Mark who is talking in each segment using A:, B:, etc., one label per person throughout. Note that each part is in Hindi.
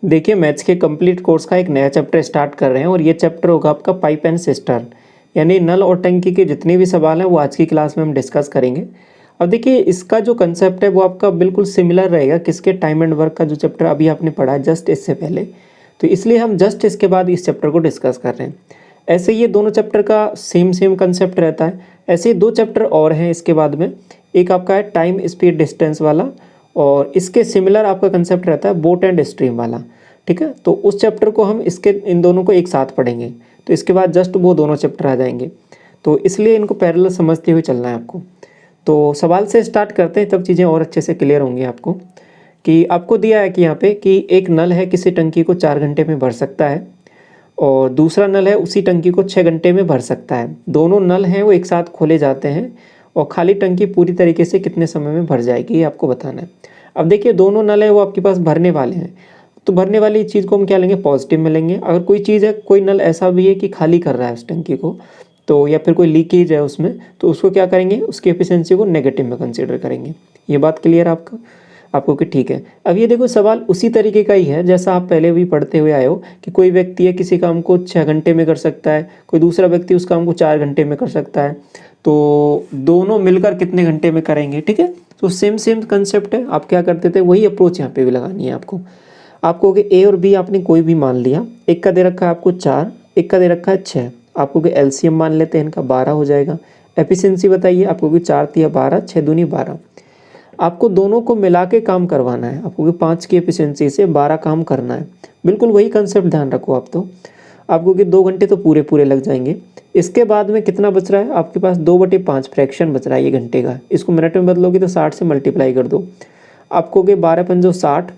A: देखिए मैथ्स के कंप्लीट कोर्स का एक नया चैप्टर स्टार्ट कर रहे हैं और ये चैप्टर होगा आपका पाइप एंड सिस्टर्न, यानी नल और टंकी के जितने भी सवाल हैं वो आज की क्लास में हम डिस्कस करेंगे। अब देखिए इसका जो कंसेप्ट है वो आपका बिल्कुल सिमिलर रहेगा किसके, टाइम एंड वर्क का जो चैप्टर अभी आपने पढ़ा है जस्ट इससे पहले, तो इसलिए हम जस्ट इसके बाद इस चैप्टर को डिस्कस कर रहे हैं। ऐसे ये दोनों चैप्टर का सेम कंसेप्ट रहता है। ऐसे दो चैप्टर और हैं इसके बाद में, एक आपका है टाइम स्पीड डिस्टेंस वाला और इसके सिमिलर आपका कंसेप्ट रहता है बोट एंड स्ट्रीम वाला। ठीक है, तो उस चैप्टर को हम इसके इन दोनों को एक साथ पढ़ेंगे, तो इसके बाद जस्ट वो दोनों चैप्टर आ जाएंगे, तो इसलिए इनको पैरेलल समझते हुए चलना है आपको। तो सवाल से स्टार्ट करते हैं, तब चीज़ें और अच्छे से क्लियर होंगी आपको। कि आपको दिया है कि यहाँ पे कि एक नल है किसी टंकी को 4 घंटे में भर सकता है और दूसरा नल है उसी टंकी को 6 घंटे में भर सकता है। दोनों नल हैं वो एक साथ खोले जाते हैं और खाली टंकी पूरी तरीके से कितने समय में भर जाएगी ये आपको बताना है। अब देखिए दोनों नल हैं वो आपके पास भरने वाले हैं, तो भरने वाली चीज़ को हम क्या लेंगे, पॉजिटिव में लेंगे। अगर कोई चीज़ है, कोई नल ऐसा भी है कि खाली कर रहा है उस टंकी को, तो या फिर कोई लीकेज है उसमें, तो उसको क्या करेंगे, उसकी एफिशिएंसी को नेगेटिव में कंसीडर करेंगे। ये बात क्लियर है आपको कि ठीक है। अब ये देखो सवाल उसी तरीके का ही है जैसा आप पहले भी पढ़ते हुए आए हो कि कोई व्यक्ति है किसी काम को 6 घंटे में कर सकता है, कोई दूसरा व्यक्ति उस काम को 4 घंटे में कर सकता है, तो दोनों मिलकर कितने घंटे में करेंगे। ठीक है, तो सेम कंसेप्ट है। आप क्या करते थे वही अप्रोच यहाँ पे भी लगानी है आपको कि ए और बी आपने कोई भी मान लिया, एक का दे रखा है आपको 4, एक का दे रखा है 6, आपको कि एलसीएम मान लेते हैं इनका 12 हो जाएगा। एफिशिएंसी बताइए आपको कि 4 तिया 12, 6 दूनी 12। आपको दोनों को मिला के काम करवाना है, आपको कि 5 की एफिशिएंसी से 12 काम करना है। बिल्कुल वही कंसेप्ट ध्यान रखो आप, तो आपको कि 2 घंटे तो पूरे लग जाएंगे। इसके बाद में कितना बच रहा है आपके पास, 2/5 फ्रैक्शन बच रहा है ये घंटे का। इसको मिनट में बदलोगे तो 60 से मल्टीप्लाई कर दो, आपको कि 12 पंजो 60,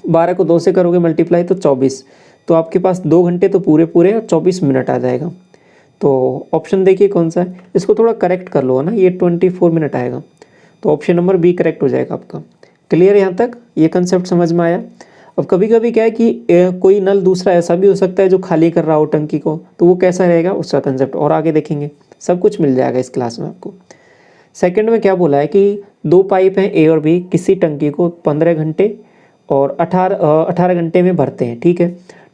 A: 12 को 2 से करोगे मल्टीप्लाई तो 24, तो आपके पास 2 घंटे तो पूरे और 24 मिनट आ जाएगा। तो ऑप्शन देखिए कौन सा है, इसको थोड़ा करेक्ट कर लो है ना, ये 24 मिनट आएगा, तो ऑप्शन नंबर बी करेक्ट हो जाएगा आपका। क्लियर, यहाँ तक ये कंसेप्ट समझ में आया। अब कभी कभी क्या है कि कोई नल दूसरा ऐसा भी हो सकता है जो खाली कर रहा हो टंकी को, तो वो कैसा रहेगा उसका कंसेप्ट और आगे देखेंगे, सब कुछ मिल जाएगा इस क्लास में आपको। सेकंड में क्या बोला है कि 2 पाइप हैं ए और बी, किसी टंकी को 15 घंटे और 18 घंटे में भरते हैं। ठीक है,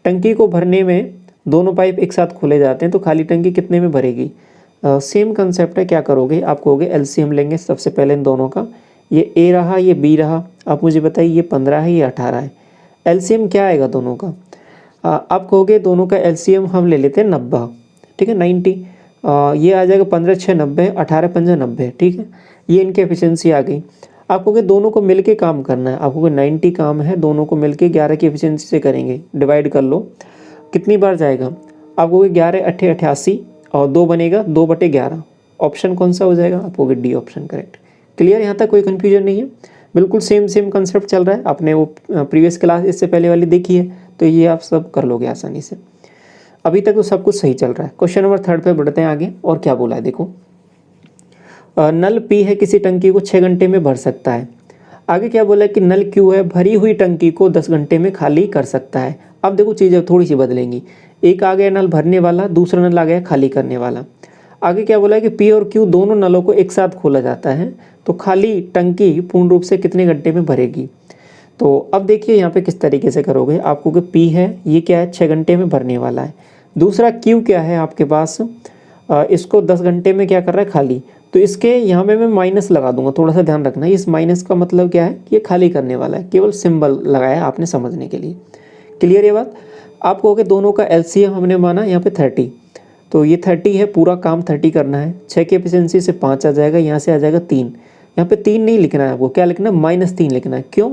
A: टंकी को भरने में दोनों पाइप एक साथ खोले जाते हैं, तो खाली टंकी कितने में भरेगी। सेम कंसेप्ट है, क्या करोगे आप कहोगे एलसीएम लेंगे सबसे पहले इन दोनों का, ये ए रहा ये बी रहा, आप मुझे बताइए ये 15 है ये 18 है, एलसीएम क्या आएगा दोनों का। आप कहोगे दोनों का एलसीएम हम ले लेते हैं 90। ठीक है, 90 ये आ जाएगा 15 6 90, 18 5 90। ठीक है, ये इनकी एफिशिएंसी आ गई। आपको कि दोनों को मिलके काम करना है, आपको 90 काम है, दोनों को मिलके 11 की एफिशिएंसी से करेंगे, डिवाइड कर लो कितनी बार जाएगा, आपको 11 8 88 और 2 बनेगा 2/11। ऑप्शन कौन सा हो जाएगा, आपको डी ऑप्शन करेक्ट। क्लियर, यहाँ तक कोई कन्फ्यूजन नहीं है, बिल्कुल सेम कंसेप्ट चल रहा है। आपने वो प्रीवियस क्लास इससे पहले वाली देखी है, तो ये आप सब कर लोगे आसानी से। अभी तक तो सब कुछ सही चल रहा है। क्वेश्चन नंबर 3 पे बढ़ते हैं आगे, और क्या बोला है देखो। नल पी है किसी टंकी को 6 घंटे में भर सकता है। आगे क्या बोला है कि नल क्यू है भरी हुई टंकी को 10 घंटे में खाली कर सकता है। अब देखो चीज़ें थोड़ी सी बदलेंगी, एक आ गया नल भरने वाला, दूसरा नल आ गया खाली करने वाला। आगे क्या बोला है कि पी और क्यू दोनों नलों को एक साथ खोला जाता है, तो खाली टंकी पूर्ण रूप से कितने घंटे में भरेगी। तो अब देखिए यहाँ पे किस तरीके से करोगे, आपको कि पी है ये क्या है 6 घंटे में भरने वाला है, दूसरा क्यू क्या है आपके पास, इसको 10 घंटे में क्या कर रहा है खाली, तो इसके यहाँ पे मैं माइनस लगा दूंगा, थोड़ा सा ध्यान रखना। इस माइनस का मतलब क्या है कि ये खाली करने वाला है, केवल सिंबल लगाया आपने समझने के लिए। क्लियर ये बात। आप कहोगे दोनों का एलसीएम हमने माना यहाँ पे 30, तो ये 30 है, पूरा काम 30 करना है। 6 की एफिशिएंसी से 5 आ जाएगा, यहाँ से आ जाएगा 3, यहाँ पे 3 नहीं लिखना है आपको, क्या लिखना है -3 लिखना है। क्यों,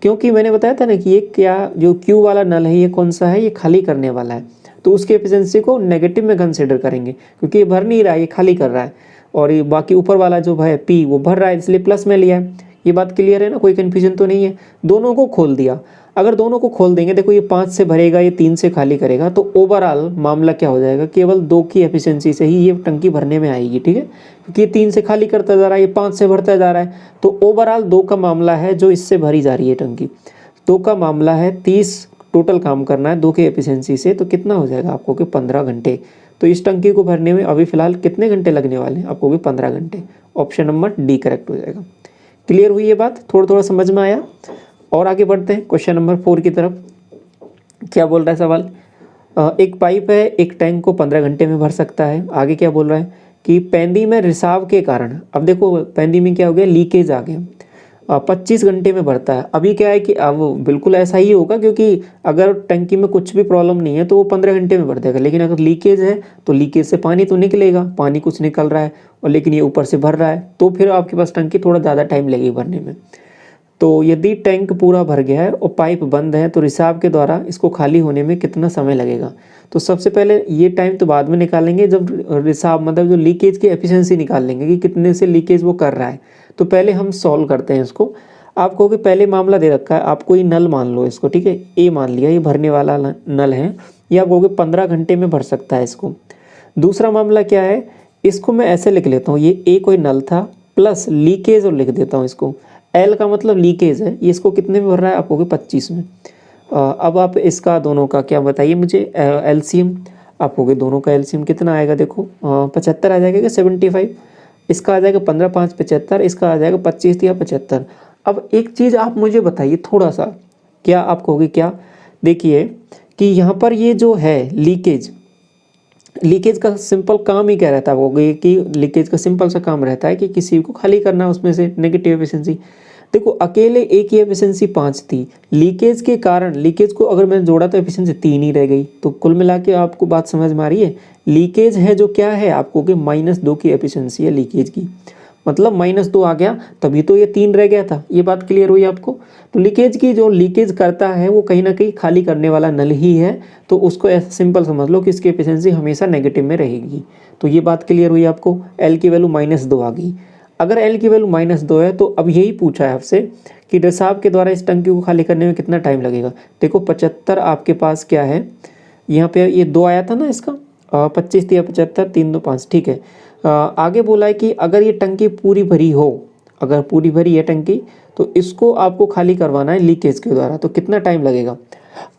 A: क्योंकि मैंने बताया था ना कि ये क्या जो क्यू वाला नल है ये कौन सा है, ये खाली करने वाला है, तो उसकी एफिशिएंसी को नेगेटिव में कंसिडर करेंगे, क्योंकि ये भर नहीं रहा है ये खाली कर रहा है, और ये बाकी ऊपर वाला जो है पी वो भर रहा है, इसलिए प्लस में लिया है। ये बात क्लियर है ना, कोई कन्फ्यूजन तो नहीं है। दोनों को खोल दिया, अगर दोनों को खोल देंगे, देखो ये 5 से भरेगा ये 3 से खाली करेगा, तो ओवरऑल मामला क्या हो जाएगा, केवल 2 की एफिशिएंसी से ही ये टंकी भरने में आएगी। ठीक है, क्योंकि ये 3 से खाली करता जा रहा है, ये 5 से भरता जा रहा है, तो ओवरऑल 2 का मामला है जो इससे भरी जा रही है टंकी। 2 का मामला है, 30 टोटल काम करना है 2 की एफिशिएंसी से, तो कितना हो जाएगा आपको कि 15 घंटे। तो इस टंकी को भरने में अभी फिलहाल कितने घंटे लगने वाले हैं, आपको भी 15 घंटे। ऑप्शन नंबर डी करेक्ट हो जाएगा। क्लियर हुई ये बात, थोड़ा समझ में आया। और आगे बढ़ते हैं क्वेश्चन नंबर 4 की तरफ। क्या बोल रहा है सवाल, एक पाइप है, एक टैंक को 15 घंटे में भर सकता है। आगे क्या बोल रहा है कि पैंदी में रिसाव के कारण, अब देखो पैंदी में क्या हो गया, लीकेज आ गया, 25 घंटे में भरता है। अभी क्या है कि अब बिल्कुल ऐसा ही होगा, क्योंकि अगर टंकी में कुछ भी प्रॉब्लम नहीं है तो वो 15 घंटे में भर देगा, लेकिन अगर लीकेज है तो लीकेज से पानी तो निकलेगा, पानी कुछ निकल रहा है और लेकिन ये ऊपर से भर रहा है, तो फिर आपके पास टंकी थोड़ा ज़्यादा टाइम लगेगी भरने में। तो यदि टैंक पूरा भर गया है और पाइप बंद है तो रिसाव के द्वारा इसको खाली होने में कितना समय लगेगा। तो सबसे पहले ये टाइम तो बाद में निकालेंगे, जब रिसाव मतलब जो लीकेज की एफिशिएंसी निकाल लेंगे कि कितने से लीकेज वो कर रहा है। तो पहले हम सॉल्व करते हैं इसको। आप कहोगे पहले मामला दे रखा है, आपको ये नल मान लो इसको, ठीक है, ए मान लिया, ये भरने वाला नल है, ये आप कहोगे 15 घंटे में भर सकता है इसको। दूसरा मामला क्या है, इसको मैं ऐसे लिख लेता हूँ, ये ए कोई नल था प्लस लीकेज और लिख देता हूँ इसको, एल का मतलब लीकेज है, ये इसको कितने में भर रहा है, आप कहोगे 25 में। अब आप इसका दोनों का क्या बताइए मुझे, एलसीएम, आप कहोगे दोनों का एलसीएम कितना आएगा, देखो 75 आ जाएगा क्या, 75, इसका आ जाएगा 15 5 75, इसका आ जाएगा 25 या 75। अब एक चीज़ आप मुझे बताइए थोड़ा सा, क्या आप कहोगे क्या, देखिए कि यहाँ पर ये जो है लीकेज, लीकेज का सिंपल काम ही क्या रहता है, कहोगे कि लीकेज का सिंपल सा काम रहता है कि किसी को खाली करना उसमें से नेगेटिव एफिशिएंसी। देखो अकेले एक ही एफिशिएंसी 5 थी, लीकेज के कारण लीकेज को अगर मैंने जोड़ा तो एफिशिएंसी 3 ही रह गई। तो कुल मिला के आपको बात समझ में आ रही है, लीकेज है जो क्या है आपको कि -2 की एफिशिएंसी है लीकेज की, मतलब -2 आ गया, तभी तो ये 3 रह गया था। ये बात क्लियर हुई आपको। तो लीकेज की जो लीकेज करता है वो कहीं ना कहीं खाली करने वाला नल ही है, तो उसको ऐसा सिंपल समझ लो कि इसकी एफिशिएंसी हमेशा नेगेटिव में रहेगी। तो ये बात क्लियर हुई आपको, एल की वैल्यू -2 आ गई। अगर एल की वैल्यू -2 है तो अब यही पूछा है आपसे कि रिसाव के द्वारा इस टंकी को खाली करने में कितना टाइम लगेगा। देखो 75 आपके पास क्या है, यहाँ पे ये 2 आया था ना इसका, 25 या 75, 3 2 5, ठीक है। आगे बोला है कि अगर ये टंकी पूरी भरी हो, अगर पूरी भरी है टंकी तो इसको आपको खाली करवाना है लीकेज के द्वारा, तो कितना टाइम लगेगा,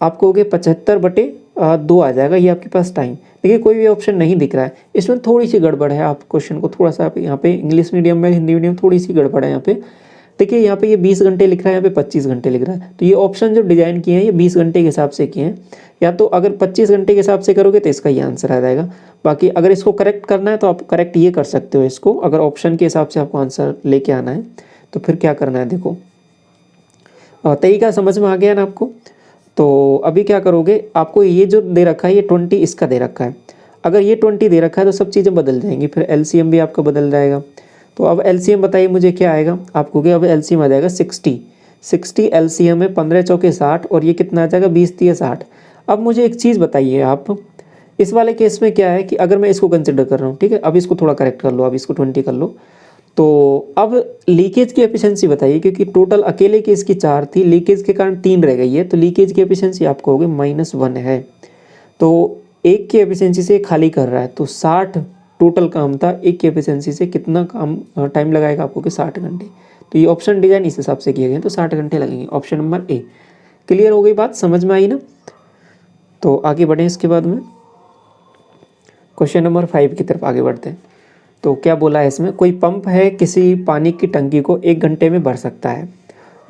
A: आप कहोगे 75/2 आ जाएगा ये आपके पास टाइम। देखिए कोई भी ऑप्शन नहीं दिख रहा है, इसमें थोड़ी सी गड़बड़ है, आप क्वेश्चन को थोड़ा सा यहाँ पे इंग्लिश मीडियम में हिंदी मीडियम थोड़ी सी गड़बड़ है यहाँ पे। देखिए यहाँ पे ये 20 घंटे लिख रहा है, यहाँ पे 25 घंटे लिख रहा है, तो ये ऑप्शन जो डिजाइन किए हैं ये 20 घंटे के हिसाब से किए हैं, या तो अगर 25 घंटे के हिसाब से करोगे तो इसका ये आंसर आ जाएगा। बाकी अगर इसको करेक्ट करना है तो आप करेक्ट ये कर सकते हो इसको, अगर ऑप्शन के हिसाब से आपको आंसर लेके आना है तो फिर क्या करना है, देखो तरीका समझ में आ गया ना आपको। तो अभी क्या करोगे, आपको ये जो दे रखा है ये 20 इसका दे रखा है, अगर ये 20 दे रखा है तो सब चीज़ें बदल जाएंगी, फिर एलसीएम भी आपका बदल जाएगा। तो अब एलसीएम बताइए मुझे क्या आएगा, आपको क्या अब एलसीएम आ जाएगा 60 एलसीएम है, 15 चौके 60 और ये कितना आ जाएगा 20 3 60। अब मुझे एक चीज़ बताइए आप, इस वाले केस में क्या है कि अगर मैं इसको कंसिडर कर रहा हूँ, ठीक है, अब इसको थोड़ा करेक्ट कर लो, अब इसको 20 कर लो। तो अब लीकेज की एफिशिएंसी बताइए, क्योंकि टोटल अकेले की इसकी 4 थी, लीकेज के कारण 3 रह गई है, तो लीकेज की एफिशिएंसी आप कहोगे -1 है। तो एक की एफिशिएंसी से खाली कर रहा है, तो 60 टोटल काम था, एक की एफिशिएंसी से कितना काम टाइम लगाएगा आपको कि 60 घंटे। तो ये ऑप्शन डिजाइन इस हिसाब से किए गए, तो 60 घंटे लगेंगे, ऑप्शन नंबर ए। क्लियर हो गई बात, समझ में आई ना। तो आगे बढ़ें, इसके बाद में क्वेश्चन नंबर 5 की तरफ आगे बढ़ते हैं। तो क्या बोला है इसमें, कोई पंप है किसी पानी की टंकी को 1 घंटे में भर सकता है।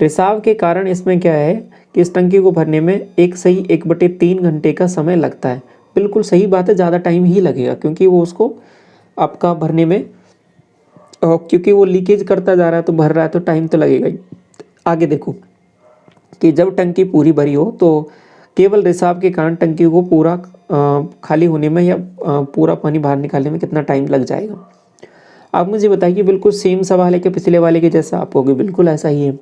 A: रिसाव के कारण इसमें क्या है कि इस टंकी को भरने में एक सही 1/3 घंटे का समय लगता है। बिल्कुल सही बात है, ज़्यादा टाइम ही लगेगा, क्योंकि वो उसको आपका भरने में, क्योंकि वो लीकेज करता जा रहा है तो भर रहा है तो टाइम तो लगेगा ही। आगे देखो कि जब टंकी पूरी भरी हो तो केवल रिसाव के कारण टंकी को पूरा खाली होने में या पूरा पानी बाहर निकालने में कितना टाइम लग जाएगा। आप मुझे बताइए, बिल्कुल सेम सवाल है कि पिछले वाले के जैसा, आप कहोगे बिल्कुल ऐसा ही है।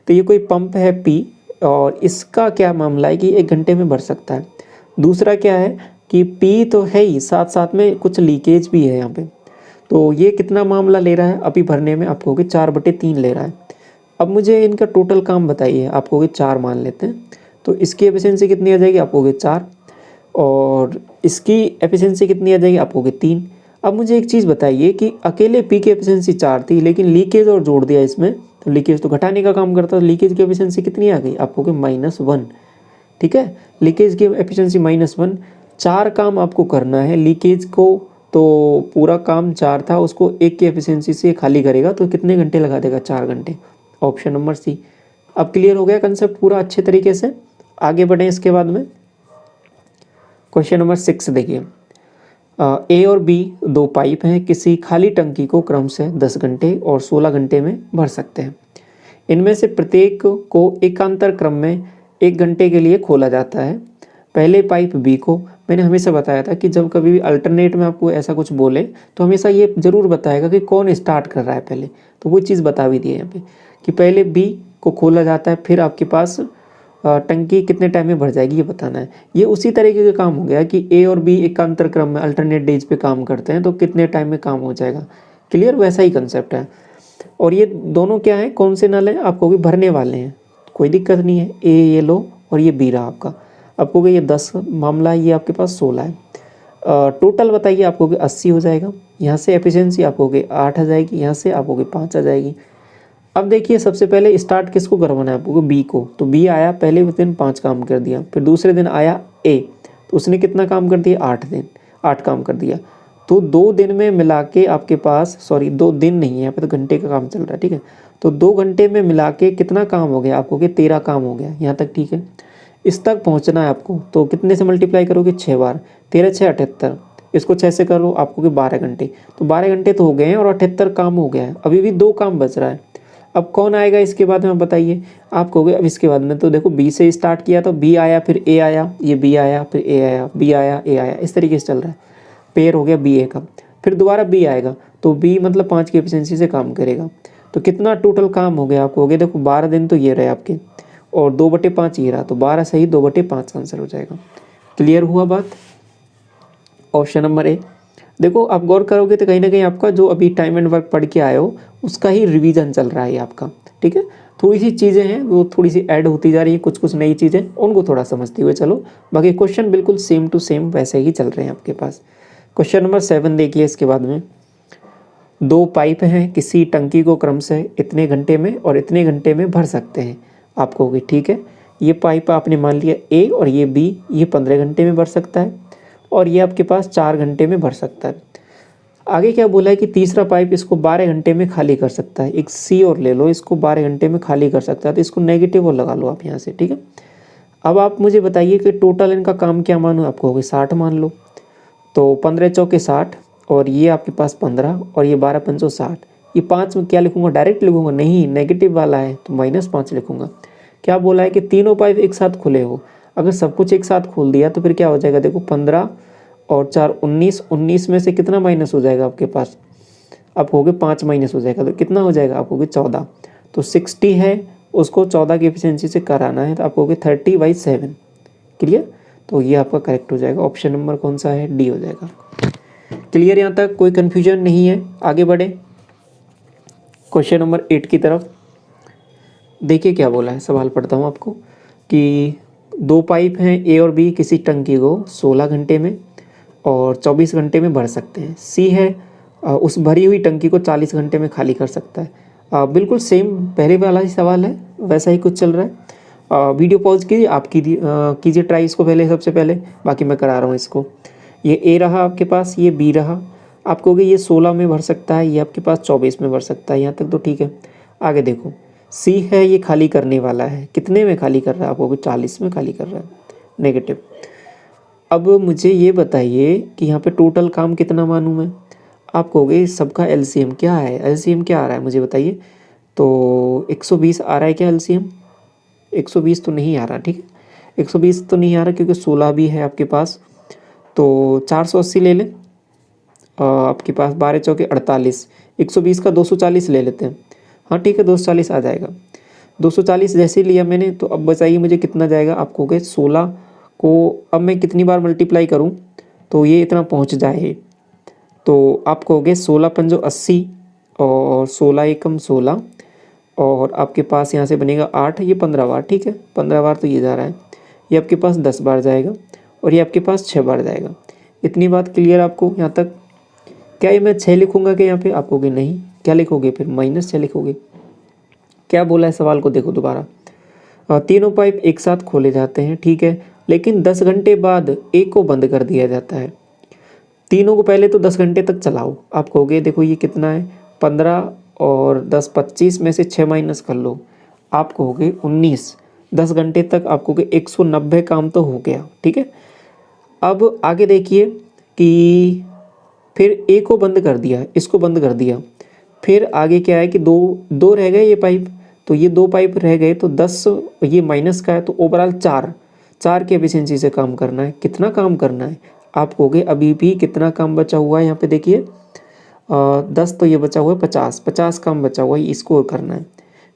A: तो ये कोई पंप है पी, और इसका क्या मामला है कि 1 घंटे में भर सकता है। दूसरा क्या है कि पी तो है ही, साथ साथ में कुछ लीकेज भी है यहाँ पे, तो ये कितना मामला ले रहा है अभी भरने में, आप कहोगे 4/3 ले रहा है। अब मुझे इनका टोटल काम बताइए, आप कहोगे 4 मान लेते हैं, तो इसकी एफिशिएंसी कितनी आ जाएगी, आप कहोगे 4, और इसकी एफिशिएंसी कितनी आ जाएगी, आप कहोगे 3। अब मुझे एक चीज़ बताइए कि अकेले पी की एफिशिएंसी 4 थी, लेकिन लीकेज और जोड़ दिया इसमें, तो लीकेज तो घटाने का काम करता है, लीकेज की एफिशिएंसी कितनी आ गई, आप कहोगे -1। ठीक है, लीकेज की एफिशिएंसी -1, 4 काम आपको करना है लीकेज को, तो पूरा काम 4 था, उसको 1 की एफिशिएंसी से खाली करेगा तो कितने घंटे लगा देगा, 4 घंटे, ऑप्शन नंबर सी। अब क्लियर हो गया कंसेप्ट पूरा अच्छे तरीके से, आगे बढ़ें इसके बाद में। क्वेश्चन नंबर 6 देखिए, ए और बी दो पाइप हैं, किसी खाली टंकी को क्रम से 10 घंटे और 16 घंटे में भर सकते हैं। इनमें से प्रत्येक को एकांतर क्रम में 1 घंटे के लिए खोला जाता है। पहले पाइप बी को, मैंने हमेशा बताया था कि जब कभी भी अल्टरनेट में आपको ऐसा कुछ बोले तो हमेशा ये ज़रूर बताएगा कि कौन स्टार्ट कर रहा है पहले, तो वो चीज़ बता भी दी है यहाँ पे कि पहले बी को खोला जाता है, फिर आपके पास टंकी कितने टाइम में भर जाएगी ये बताना है। ये उसी तरीके का काम हो गया कि ए और बी एकांतर क्रम में अल्टरनेट डेज पे काम करते हैं तो कितने टाइम में काम हो जाएगा। क्लियर, वैसा ही कंसेप्ट है। और ये दोनों क्या है, कौन से नल हैं, आपको भी भरने वाले हैं, कोई दिक्कत नहीं है। ए ये लो और ये बी रहा आपका, आपको ये 10 मामला है, ये आपके पास 16 है। टोटल बताइए, आपको 80 हो जाएगा। यहाँ से एफिशिएंसी आपको 8 आ जाएगी, यहाँ से आपको 5 आ जाएगी। अब देखिए सबसे पहले स्टार्ट किसको करवाना है, आपको बी को, तो बी आया पहले दिन 5 काम कर दिया, फिर दूसरे दिन आया ए, तो उसने कितना काम कर दिया, 8 काम कर दिया। तो 2 दिन में मिला के आपके पास, सॉरी 2 दिन नहीं है यहाँ पे, तो घंटे का काम चल रहा है, ठीक है। तो 2 घंटे में मिला के कितना काम हो गया आपको, 13 काम हो गया यहाँ तक, ठीक है। इस तक पहुँचना है आपको, तो कितने से मल्टीप्लाई करोगे, 6 बार, 13 6 78, इसको 6 से करो आपको 12 घंटे, तो 12 घंटे तो हो गए हैं और 78 काम हो गया है। अभी भी 2 काम बच रहा है। अब कौन आएगा इसके बाद में, बताइए आप कहोगे। अब इसके बाद में तो देखो बी से स्टार्ट किया तो बी आया, फिर ए आया, ये बी आया, फिर ए आया, बी आया, ए आया, इस तरीके से चल रहा है। पेयर हो गया बी ए का, फिर दोबारा बी आएगा, तो बी मतलब 5 की एफिशिएंसी से काम करेगा। तो कितना टोटल काम हो गया आपको, हो गया देखो 12 दिन तो ये रहे आपके, और 2/5 ये रहा, तो 12 सही 2/5 आंसर हो जाएगा। क्लियर हुआ बात। Option number A. देखो आप गौर करोगे तो कहीं ना कहीं आपका जो अभी टाइम एंड वर्क पढ़ के आए हो उसका ही रिवीजन चल रहा है आपका, ठीक है। थोड़ी सी चीज़ें हैं वो थोड़ी सी ऐड होती जा रही है, कुछ नई चीज़ें, उनको थोड़ा समझते हुए चलो, बाकी क्वेश्चन बिल्कुल सेम टू सेम वैसे ही चल रहे हैं आपके पास। क्वेश्चन नंबर 7 देखिए, इसके बाद में 2 पाइप हैं, किसी टंकी को क्रम से इतने घंटे में और इतने घंटे में भर सकते हैं। आप कहोगे ठीक है, ये पाइप आपने मान लिया ए और ये बी, ये 15 घंटे में भर सकता है और ये आपके पास 4 घंटे में भर सकता है। आगे क्या बोला है कि तीसरा पाइप इसको 12 घंटे में खाली कर सकता है। एक सी और ले लो, इसको 12 घंटे में खाली कर सकता है, तो इसको नेगेटिव और लगा लो आप यहाँ से, ठीक है। अब आप मुझे बताइए कि टोटल इनका काम क्या मानूँ, आपको होगा 60 मान लो, तो 15 चौके 60 और ये आपके पास 15 और ये 12 पंचो 60। ये 5 में क्या लिखूंगा, डायरेक्ट लिखूंगा, नहीं नेगेटिव वाला है तो -5 लिखूंगा। क्या बोला है कि तीनों पाइप एक साथ खुले हो, अगर सब कुछ एक साथ खोल दिया तो फिर क्या हो जाएगा, देखो 15 और 4 19, 19 में से कितना माइनस हो जाएगा आपके पास, आप होगे 5 माइनस हो जाएगा, तो कितना हो जाएगा, आप होगे 14। तो 60 है, उसको 14 की एफिशिएंसी से कराना है, तो आप होगे 30/7। क्लियर, तो ये आपका करेक्ट हो जाएगा। ऑप्शन नंबर कौन सा है, डी हो जाएगा। क्लियर, यहाँ तक कोई कन्फ्यूजन नहीं है। आगे बढ़े क्वेश्चन नंबर 8 की तरफ। देखिए क्या बोला है, सवाल पढ़ता हूँ आपको कि 2 पाइप हैं ए और बी, किसी टंकी को 16 घंटे में और 24 घंटे में भर सकते हैं। सी है उस भरी हुई टंकी को 40 घंटे में खाली कर सकता है। बिल्कुल सेम पहले वाला ही सवाल है, वैसा ही कुछ चल रहा है। वीडियो पॉज कीजिए, आप कीजिए ट्राई इसको पहले, सबसे पहले, बाकी मैं करा रहा हूँ इसको। ये ए रहा आपके पास, ये बी रहा, आप कहोगे ये 16 में भर सकता है, ये आपके पास 24 में भर सकता है, यहाँ तक तो ठीक है। आगे देखो सी है, ये खाली करने वाला है, कितने में खाली कर रहा है, आप कहोगे 40 में खाली कर रहा है, नेगेटिव। अब मुझे ये बताइए कि यहाँ पे टोटल काम कितना मानूँ मैं, आप कहोगे सबका एलसीएम क्या है, एलसीएम क्या आ रहा है मुझे बताइए। तो 120 आ रहा है क्या एलसीएम, 120 तो नहीं आ रहा, ठीक है 120 तो नहीं आ रहा क्योंकि 16 भी है आपके पास, तो 480 ले लें। आपके पास 12 चौके 48, 120 का 240 ले लेते हैं, हाँ ठीक है 240 आ जाएगा। 240 जैसे लिया मैंने, तो अब बताइए मुझे कितना जाएगा, आप कहोगे 16 को अब मैं कितनी बार मल्टीप्लाई करूं तो ये इतना पहुंच जाए, तो आप कहोगे 16 पंजो 80 और 16 एकम 16 और आपके पास यहाँ से बनेगा 8, ये 15 बार, ठीक है 15 बार तो ये जा रहा है, ये आपके पास 10 बार जाएगा और ये आपके पास 6 बार जाएगा। इतनी बात क्लियर आपको यहाँ तक। क्या ये मैं 6 लिखूँगा कि यहाँ पे, आप कहोगे नहीं, क्या लिखोगे फिर, -6 लिखोगे। क्या बोला है सवाल को देखो दोबारा, तीनों पाइप एक साथ खोले जाते हैं, ठीक है, लेकिन 10 घंटे बाद एक को बंद कर दिया जाता है। तीनों को पहले तो 10 घंटे तक चलाओ, आप कहोगे देखो ये कितना है 15 और 10 25 में से 6 माइनस कर लो, आप कहोगे 19, 10 घंटे तक आप कहोगे 190 काम तो हो गया, ठीक है। अब आगे देखिए कि फिर ए को बंद कर दिया, इसको बंद कर दिया, फिर आगे क्या है कि दो रह गए ये पाइप, तो ये 2 पाइप रह गए, तो 10 ये माइनस का है, तो ओवरऑल 4 की एफिशिएंसी से काम करना है। कितना काम करना है आप कहोगे, अभी भी कितना काम बचा हुआ है यहाँ पे देखिए 10, तो ये बचा हुआ है 50 काम बचा हुआ है, इसको करना है।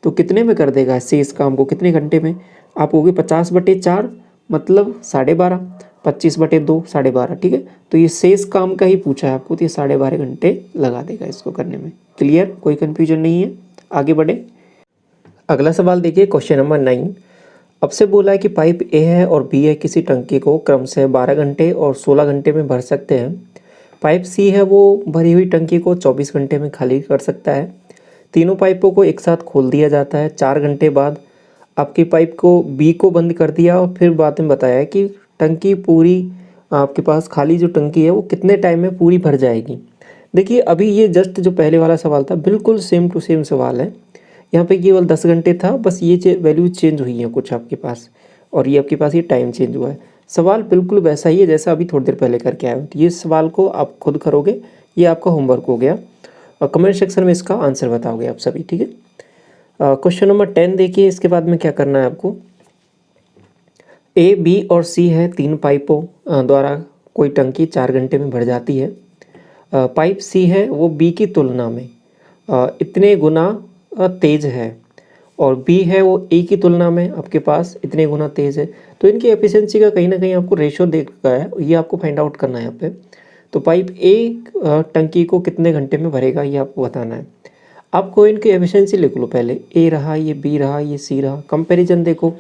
A: तो कितने में कर देगा शेष काम को, कितने घंटे में? आप कहोगे 50/4 मतलब 12.5, 25/2 12.5, ठीक है। तो ये शेष काम का ही पूछा है आपको, तो ये 12.5 घंटे लगा देगा इसको करने में। क्लियर, कोई कन्फ्यूजन नहीं है, आगे बढ़े। अगला सवाल देखिए, क्वेश्चन नंबर 9। अब से बोला है कि पाइप ए है और बी है, किसी टंकी को क्रमशः 12 घंटे और 16 घंटे में भर सकते हैं। पाइप सी है वो भरी हुई टंकी को 24 घंटे में खाली कर सकता है। तीनों पाइपों को एक साथ खोल दिया जाता है। 4 घंटे बाद आपकी पाइप को बी को बंद कर दिया और फिर बाद में बताया कि टंकी पूरी, आपके पास खाली जो टंकी है वो कितने टाइम में पूरी भर जाएगी। देखिए अभी ये जस्ट जो पहले वाला सवाल था बिल्कुल सेम टू सेम सवाल है। यहाँ पे केवल 10 घंटे था, बस ये वैल्यू चेंज हुई है कुछ आपके पास, और ये आपके पास ये टाइम चेंज हुआ है। सवाल बिल्कुल वैसा ही है जैसा अभी थोड़ी देर पहले करके आए हो। तो ये सवाल को आप खुद करोगे, ये आपका होमवर्क हो गया, और कमेंट सेक्शन में इसका आंसर बताओगे आप सभी, ठीक है। क्वेश्चन नंबर 10 देखिए, इसके बाद में क्या करना है आपको। ए, बी और सी है, 3 पाइपों द्वारा कोई टंकी 4 घंटे में भर जाती है। पाइप सी है वो बी की तुलना में इतने गुना तेज है, और बी है वो ए की तुलना में आपके पास इतने गुना तेज है। तो इनकी एफिशिएंसी का कहीं ना कहीं आपको रेशो देखा है, ये आपको फाइंड आउट करना है यहाँ पे। तो पाइप ए टंकी को कितने घंटे में भरेगा ये आपको बताना है। आपको इनकी एफिशिएंसी लिख लो पहले, ए रहा, ये बी रहा, ये सी रहा। कंपैरिजन देखो,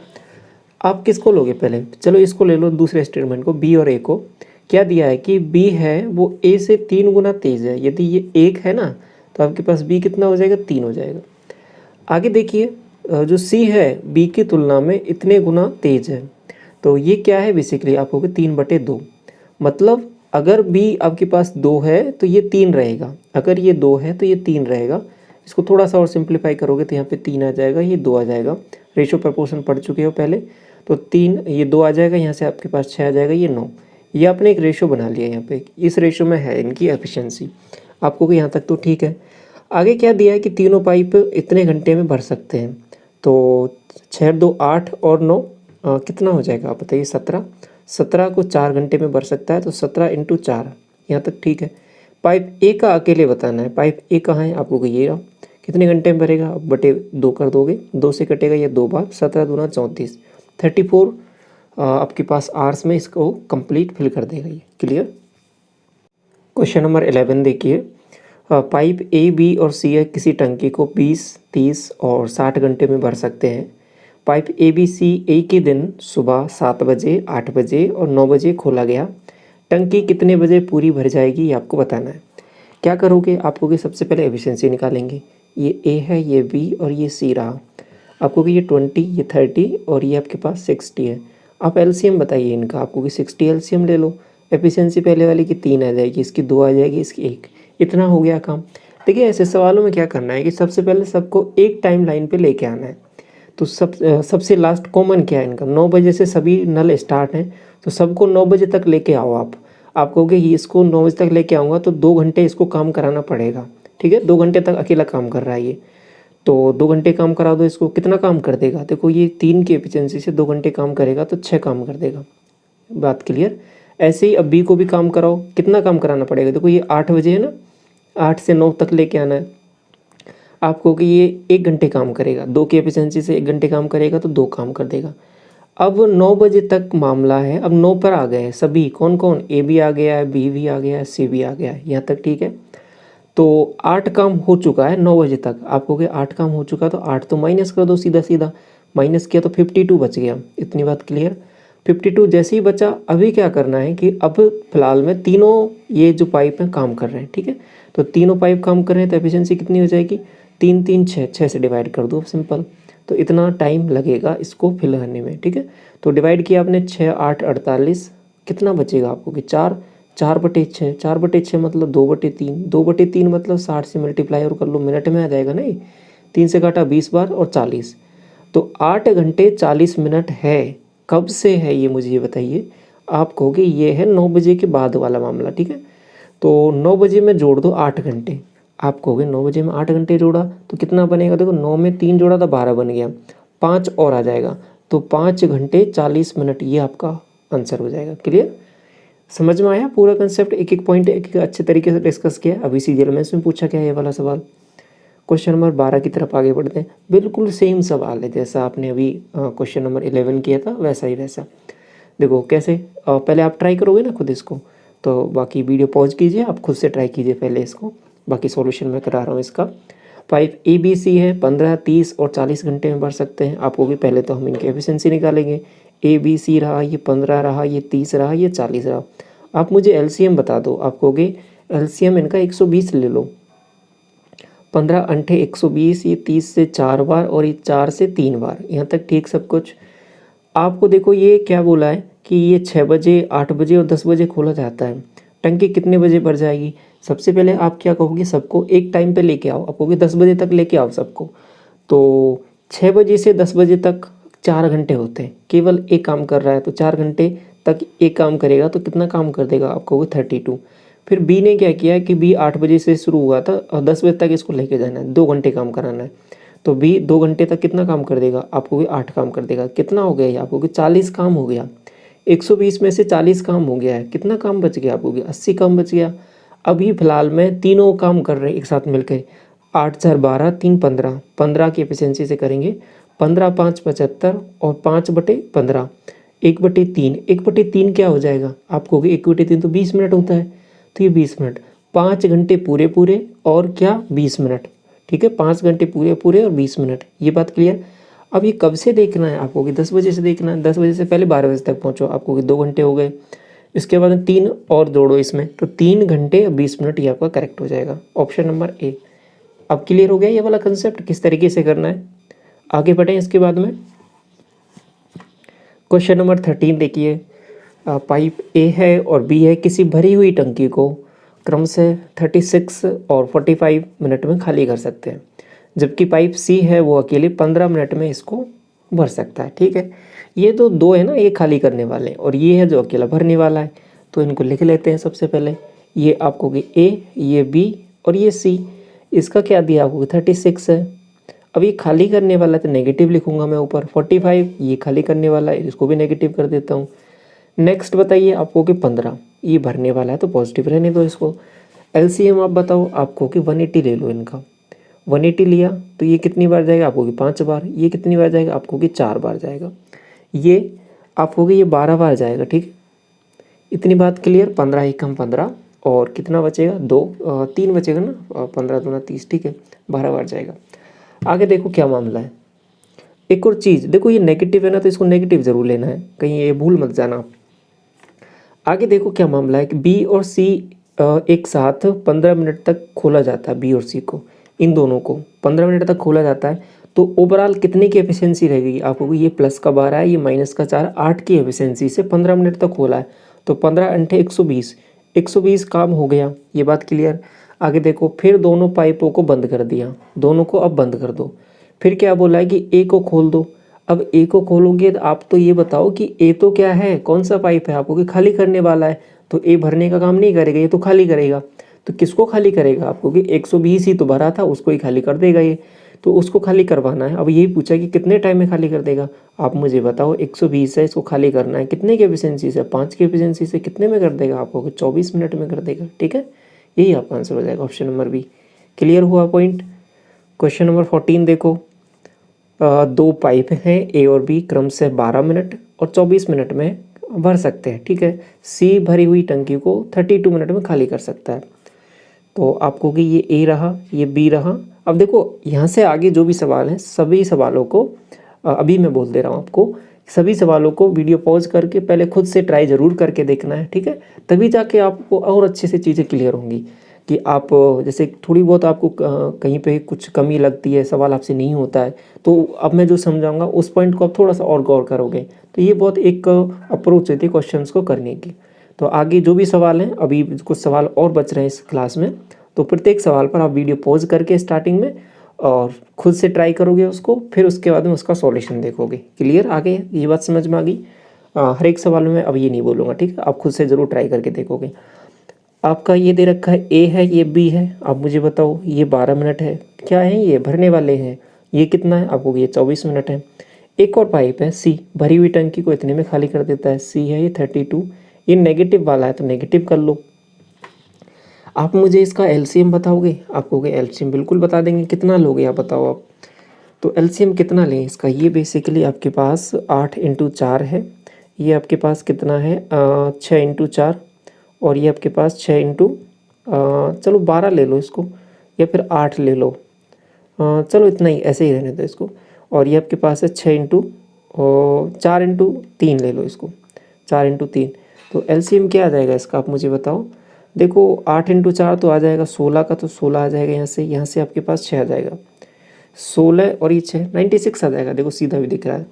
A: आप किसको लोगे पहले, चलो इसको ले लो, दूसरे स्टेटमेंट को, बी और ए को। क्या दिया है कि बी है वो ए से 3 गुना तेज है। यदि ये 1 है ना, तो आपके पास बी कितना हो जाएगा, 3 हो जाएगा। आगे देखिए, जो सी है बी की तुलना में इतने गुना तेज है, तो ये क्या है बेसिकली आप कहोगे 3/2। मतलब अगर बी आपके पास 2 है तो ये 3 रहेगा, अगर ये 2 है तो ये 3 रहेगा। इसको थोड़ा सा और सिंप्लीफाई करोगे तो यहाँ पे 3 आ जाएगा, ये 2 आ जाएगा। रेशो प्रपोर्शन पढ़ चुके हो पहले, तो 3, ये 2 आ जाएगा, यहाँ से आपके पास 6 आ जाएगा, ये 9। ये आपने एक रेशो बना लिया यहाँ पे, इस रेशो में है इनकी एफिशिएंसी। आपको कि यहाँ तक तो ठीक है। आगे क्या दिया है कि तीनों पाइप इतने घंटे में भर सकते हैं, तो 6 2 8 और 9 कितना हो जाएगा आप बताइए, 17 को 4 घंटे में भर सकता है, तो 17 × 4, यहाँ तक ठीक है। पाइप ए का अकेले बताना है, पाइप ए कहाँ है आपको, ये रहा, कितने घंटे में भरेगा, आप बटे 2 कर दोगे, 2 से कटेगा ये 2 बार, 17 दूना 34, 34 आपके पास आवर्स में इसको कंप्लीट फिल कर देगा ये। क्लियर। क्वेश्चन नंबर 11 देखिए, पाइप ए, बी और सी है, किसी टंकी को 20, 30 और 60 घंटे में भर सकते हैं। पाइप ए बी सी एक ही दिन सुबह 7 बजे, 8 बजे और 9 बजे खोला गया। टंकी कितने बजे पूरी भर जाएगी ये आपको बताना है। क्या करोगे, आपको कि सबसे पहले एफिशिएंसी निकालेंगे। ये ए है, ये बी और ये सी रहा। आपको कि ये 20, ये 30 और ये आपके पास 60 है। आप एलसीएम बताइए इनका, आपको कि 60 एलसीएम ले लो। एफिशिएंसी पहले वाली की 3 आ जाएगी, इसकी 2 आ जाएगी, इसकी 1। इतना हो गया काम। देखिए ऐसे सवालों में क्या करना है कि सबसे पहले सबको एक टाइम लाइन पे लेके आना है। तो सबसे लास्ट कॉमन क्या है इनका, 9 बजे से सभी नल स्टार्ट हैं, तो सबको 9 बजे तक लेके आओ आप कहोगे ये इसको 9 बजे तक लेके आऊँगा तो 2 घंटे इसको काम कराना पड़ेगा, ठीक है। 2 घंटे तक अकेला काम कर रहा है ये, तो 2 घंटे काम करा दो इसको। कितना काम कर देगा, देखो ये 3 की एफिशिएंसी से 2 घंटे काम करेगा तो 6 काम कर देगा। बात क्लियर। ऐसे ही अब बी को भी काम कराओ, कितना काम कराना पड़ेगा, देखो ये 8 बजे है ना, 8 से 9 तक लेके आना है आपको कि ये 1 घंटे काम करेगा, 2 की एफिशिएंसी से 1 घंटे काम करेगा तो 2 काम कर देगा। अब 9 बजे तक मामला है, अब 9 पर आ गए हैं सभी, कौन कौन, ए भी आ गया है, बी भी आ गया है, सी भी आ गया है, यहाँ तक ठीक है। तो 8 काम हो चुका है 9 बजे तक, आपको कि 8 काम हो चुका, तो 8 तो माइनस कर दो, सीधा सीधा माइनस किया तो 52 बच गया। इतनी बात क्लियर। 52 जैसे ही बचा, अभी क्या करना है कि अब फिलहाल में तीनों ये जो पाइप हैं काम कर रहे हैं, ठीक है। तो तीनों पाइप काम कर रहे हैं तो एफिशिएंसी कितनी हो जाएगी, 3 3 6, 6 से डिवाइड कर दो सिंपल। तो इतना टाइम लगेगा इसको फिल करने में, ठीक है। तो डिवाइड किया आपने 6 8 48, कितना बचेगा आपको कि 4, 4/6, 4/6 मतलब 2/3, 2/3 मतलब 60 से मल्टीप्लाई और कर लो, मिनट में आ जाएगा नहीं, 3 से काटा 20 बार और 40, तो 8 घंटे 40 मिनट है। कब से है ये मुझे ये बताइए, आप कहोगे ये है 9 बजे के बाद वाला मामला, ठीक है। तो 9 बजे में जोड़ दो 8 घंटे, आप कहोगे 9 बजे में 8 घंटे जोड़ा तो कितना बनेगा, देखो 9 में 3 जोड़ा तो 12 बन गया, 5 और आ जाएगा, तो 5 घंटे 40 मिनट, ये आपका आंसर हो जाएगा। क्लियर, समझ में आया पूरा कंसेप्ट, एक एक पॉइंट एक अच्छे तरीके से डिस्कस किया। अभी सीजीएल में इसमें पूछा क्या है ये वाला सवाल। क्वेश्चन नंबर 12 की तरफ आगे बढ़ते हैं। बिल्कुल सेम सवाल है जैसा आपने अभी क्वेश्चन नंबर 11 किया था, वैसा ही वैसा। देखो कैसे, पहले आप ट्राई करोगे ना खुद इसको, तो बाकी वीडियो पॉज कीजिए, आप खुद से ट्राई कीजिए पहले इसको, बाकी सॉल्यूशन मैं करा रहा हूँ इसका। पाइप ABC है, 15, 30 और 40 घंटे में भर सकते हैं। आपको भी पहले तो हम इनकी एफिशिएंसी निकालेंगे। ABC रहा, ये 15 रहा, ये 30 रहा, ये 40 रहा। आप मुझे LCM बता दो, आप कहोगे LCM इनका 120 ले लो। 15 अंठे 120, ये 30 से 4 बार और ये 4 से 3 बार, यहाँ तक ठीक सब कुछ। आपको देखो ये क्या बोला है कि ये 6 बजे, 8 बजे और 10 बजे खोला जाता है। टंकी कितने बजे भर जाएगी? सबसे पहले आप क्या कहोगे, सबको एक टाइम पे लेके आओ, आप कहोगे 10 बजे तक लेके आओ सबको। तो 6 बजे से 10 बजे तक 4 घंटे होते हैं, केवल एक काम कर रहा है, तो 4 घंटे तक एक काम करेगा तो कितना काम कर देगा, आप कहोगे 32। फिर बी ने क्या किया कि बी 8 बजे से शुरू हुआ था और 10 बजे तक इसको लेके जाना है, 2 घंटे काम कराना है, तो बी 2 घंटे तक कितना काम कर देगा, आप कहोगे 8 काम कर देगा। कितना हो गया, आप कहोगे 40 काम हो गया। 120 में से 40 काम हो गया है, कितना काम बच गया, आप कहोगे 80 काम बच गया। अभी फिलहाल में तीनों काम कर रहे हैं एक साथ मिलकर, 8 4 12, 3 15, 15 की एफिशिएंसी से करेंगे। 15 5 75 और 5/15, 1/3, 1/3 क्या हो जाएगा, आप कहोगे 1/3 तो 20 मिनट होता है, तो ये 20 मिनट, 5 घंटे पूरे पूरे और क्या 20 मिनट, ठीक है, 5 घंटे पूरे पूरे और 20 मिनट, ये बात क्लियर। अब ये कब से देखना है, आपको 10 बजे से देखना है, 10 बजे से पहले 12 बजे तक पहुँचो, आपको 2 घंटे हो गए। इसके बाद 3 और जोड़ो इसमें, तो 3 घंटे 20 मिनट, ये आपका करेक्ट हो जाएगा, ऑप्शन नंबर ए। अब क्लियर हो गया ये वाला कंसेप्ट किस तरीके से करना है। आगे बढ़ें इसके बाद में क्वेश्चन नंबर 13 देखिए। पाइप ए है और बी है, किसी भरी हुई टंकी को क्रम से 36 और 45 मिनट में खाली कर सकते हैं, जबकि पाइप सी है वो अकेले 15 मिनट में इसको भर सकता है। ठीक है, ये तो दो है ना, ये खाली करने वाले हैं और ये है जो अकेला भरने वाला है, तो इनको लिख लेते हैं। सबसे पहले ये आपको कि ए, ये बी और ये सी, इसका क्या दिया आपको 36 है। अब ये खाली करने वाला है तो नेगेटिव लिखूंगा मैं ऊपर, 45 ये खाली करने वाला है, इसको भी नेगेटिव कर देता हूँ। नेक्स्ट बताइए आपको कि 15 ये भरने वाला है तो पॉजिटिव रहने दो इसको। एलसीएम आप बताओ, आपको कि 180 ले लो इनका, 180 लिया तो ये कितनी बार जाएगा, आपको कि 5 बार, ये कितनी बार जाएगा, आपको कि 4 बार जाएगा, ये आपको कि ये 12 बार जाएगा। ठीक, इतनी बात क्लियर। 15 एकम 15 और कितना बचेगा 2, 3 बचेगा ना, 15 दूना 30, ठीक है, 12 बार जाएगा। आगे देखो क्या मामला है। एक और चीज़ देखो, ये नेगेटिव है ना, तो इसको नेगेटिव जरूर लेना है, कहीं ये भूल मत जाना। आगे देखो क्या मामला है कि बी और सी एक साथ 15 मिनट तक खोला जाता है, बी और सी को, इन दोनों को 15 मिनट तक खोला जाता है, तो ओवरऑल कितने की एफिशिएंसी रहेगी, आपको ये प्लस का 12 है, ये माइनस का 4, 8 की एफिशिएंसी से 15 मिनट तक खोला है, तो 15 अंठे 120, 120 काम हो गया, ये बात क्लियर। आगे देखो, फिर दोनों पाइपों को बंद कर दिया, दोनों को अब बंद कर दो। फिर क्या बोला है कि ए को खोल दो। अब ए को खोलोगे तो आप तो ये बताओ कि ए तो क्या है, कौन सा पाइप है, आपको कि खाली करने वाला है, तो ए भरने का काम नहीं करेगा, ये तो खाली करेगा। तो किसको खाली करेगा, आपको कि 120 ही तो भरा था, उसको ही खाली कर देगा ये, तो उसको खाली करवाना है। अब यही पूछा कि कितने टाइम में खाली कर देगा, आप मुझे बताओ। 120 है, इसको खाली करना है कितने की एफिशिएंसी से, 5 की एफिशिएंसी से, कितने में कर देगा, आपको कि 24 मिनट में कर देगा। ठीक है, यही आपका आंसर हो जाएगा, ऑप्शन नंबर बी। क्लियर हुआ पॉइंट। क्वेश्चन नंबर 14 देखो, 2 पाइप हैं ए और बी, क्रम से 12 मिनट और 24 मिनट में भर सकते हैं। ठीक है, सी भरी हुई टंकी को 32 मिनट में खाली कर सकता है। तो आपको कि ये ए रहा, ये बी रहा। अब देखो यहाँ से आगे जो भी सवाल हैं, सभी सवालों को अभी मैं बोल दे रहा हूँ आपको, सभी सवालों को वीडियो पॉज करके पहले खुद से ट्राई ज़रूर करके देखना है। ठीक है, तभी जाके आपको और अच्छे से चीज़ें क्लियर होंगी। कि आप जैसे थोड़ी बहुत आपको कहीं पे कुछ कमी लगती है, सवाल आपसे नहीं होता है, तो अब मैं जो समझाऊंगा उस पॉइंट को आप थोड़ा सा और गौर करोगे, तो ये बहुत एक अप्रोच होती है क्वेश्चंस को करने की। तो आगे जो भी सवाल हैं, अभी कुछ सवाल और बच रहे हैं इस क्लास में, तो प्रत्येक सवाल पर आप वीडियो पॉज करके स्टार्टिंग में और खुद से ट्राई करोगे उसको, फिर उसके बाद में उसका सॉल्यूशन देखोगे। क्लियर, आगे ये बात समझ में आ गई। हर एक सवाल में अब ये नहीं बोलूँगा, ठीक है, आप खुद से ज़रूर ट्राई करके देखोगे। आपका ये दे रखा है ए है, ये बी है, आप मुझे बताओ ये 12 मिनट है, क्या है ये भरने वाले हैं, ये कितना है आपको, ये 24 मिनट है। एक और पाइप है सी, भरी हुई टंकी को इतने में खाली कर देता है, सी है ये 32, ये नेगेटिव वाला है तो नेगेटिव कर लो। आप मुझे इसका एलसीएम बताओगे, आप कहोगे एलसीएम बिल्कुल बता देंगे, कितना लोगे आप बताओ आप। तो एलसीएम कितना लें इसका, ये बेसिकली आपके पास 8 × 4 है, ये आपके पास कितना है 6 × 4, और ये आपके पास 6 चलो 12 ले लो इसको, या फिर 8 ले लो, चलो इतना ही ऐसे ही रहने दो इसको। और ये आपके पास है 4 × 3 ले लो इसको, 4 × 3। तो एलसीएम क्या आ जाएगा इसका आप मुझे बताओ। देखो 8 × 4 तो आ जाएगा 16 का, तो 16 आ जाएगा यहाँ से आपके पास 6 आ जाएगा, 16 और ये 6 96 आ जाएगा। देखो सीधा भी दिख रहा है,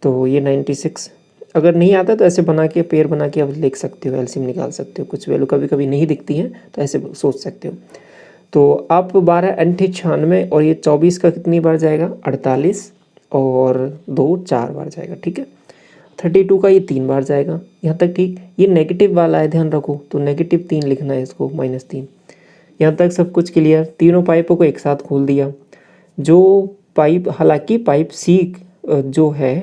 A: तो ये 96। अगर नहीं आता तो ऐसे बना के पेयर बना के आप लिख सकते हो, एलसीएम निकाल सकते हो। कुछ वैल्यू कभी कभी नहीं दिखती हैं तो ऐसे सोच सकते हो। तो आप 12 × 96 और ये 24 का कितनी बार जाएगा 48, और 2 4 बार जाएगा, ठीक है। 32 का ये 3 बार जाएगा, यहाँ तक ठीक। ये नेगेटिव वाला है ध्यान रखो, तो -3 लिखना है इसको, -3। यहाँ तक सब कुछ क्लियर। तीनों पाइपों को एक साथ खोल दिया। जो पाइप, हालांकि पाइप सी जो है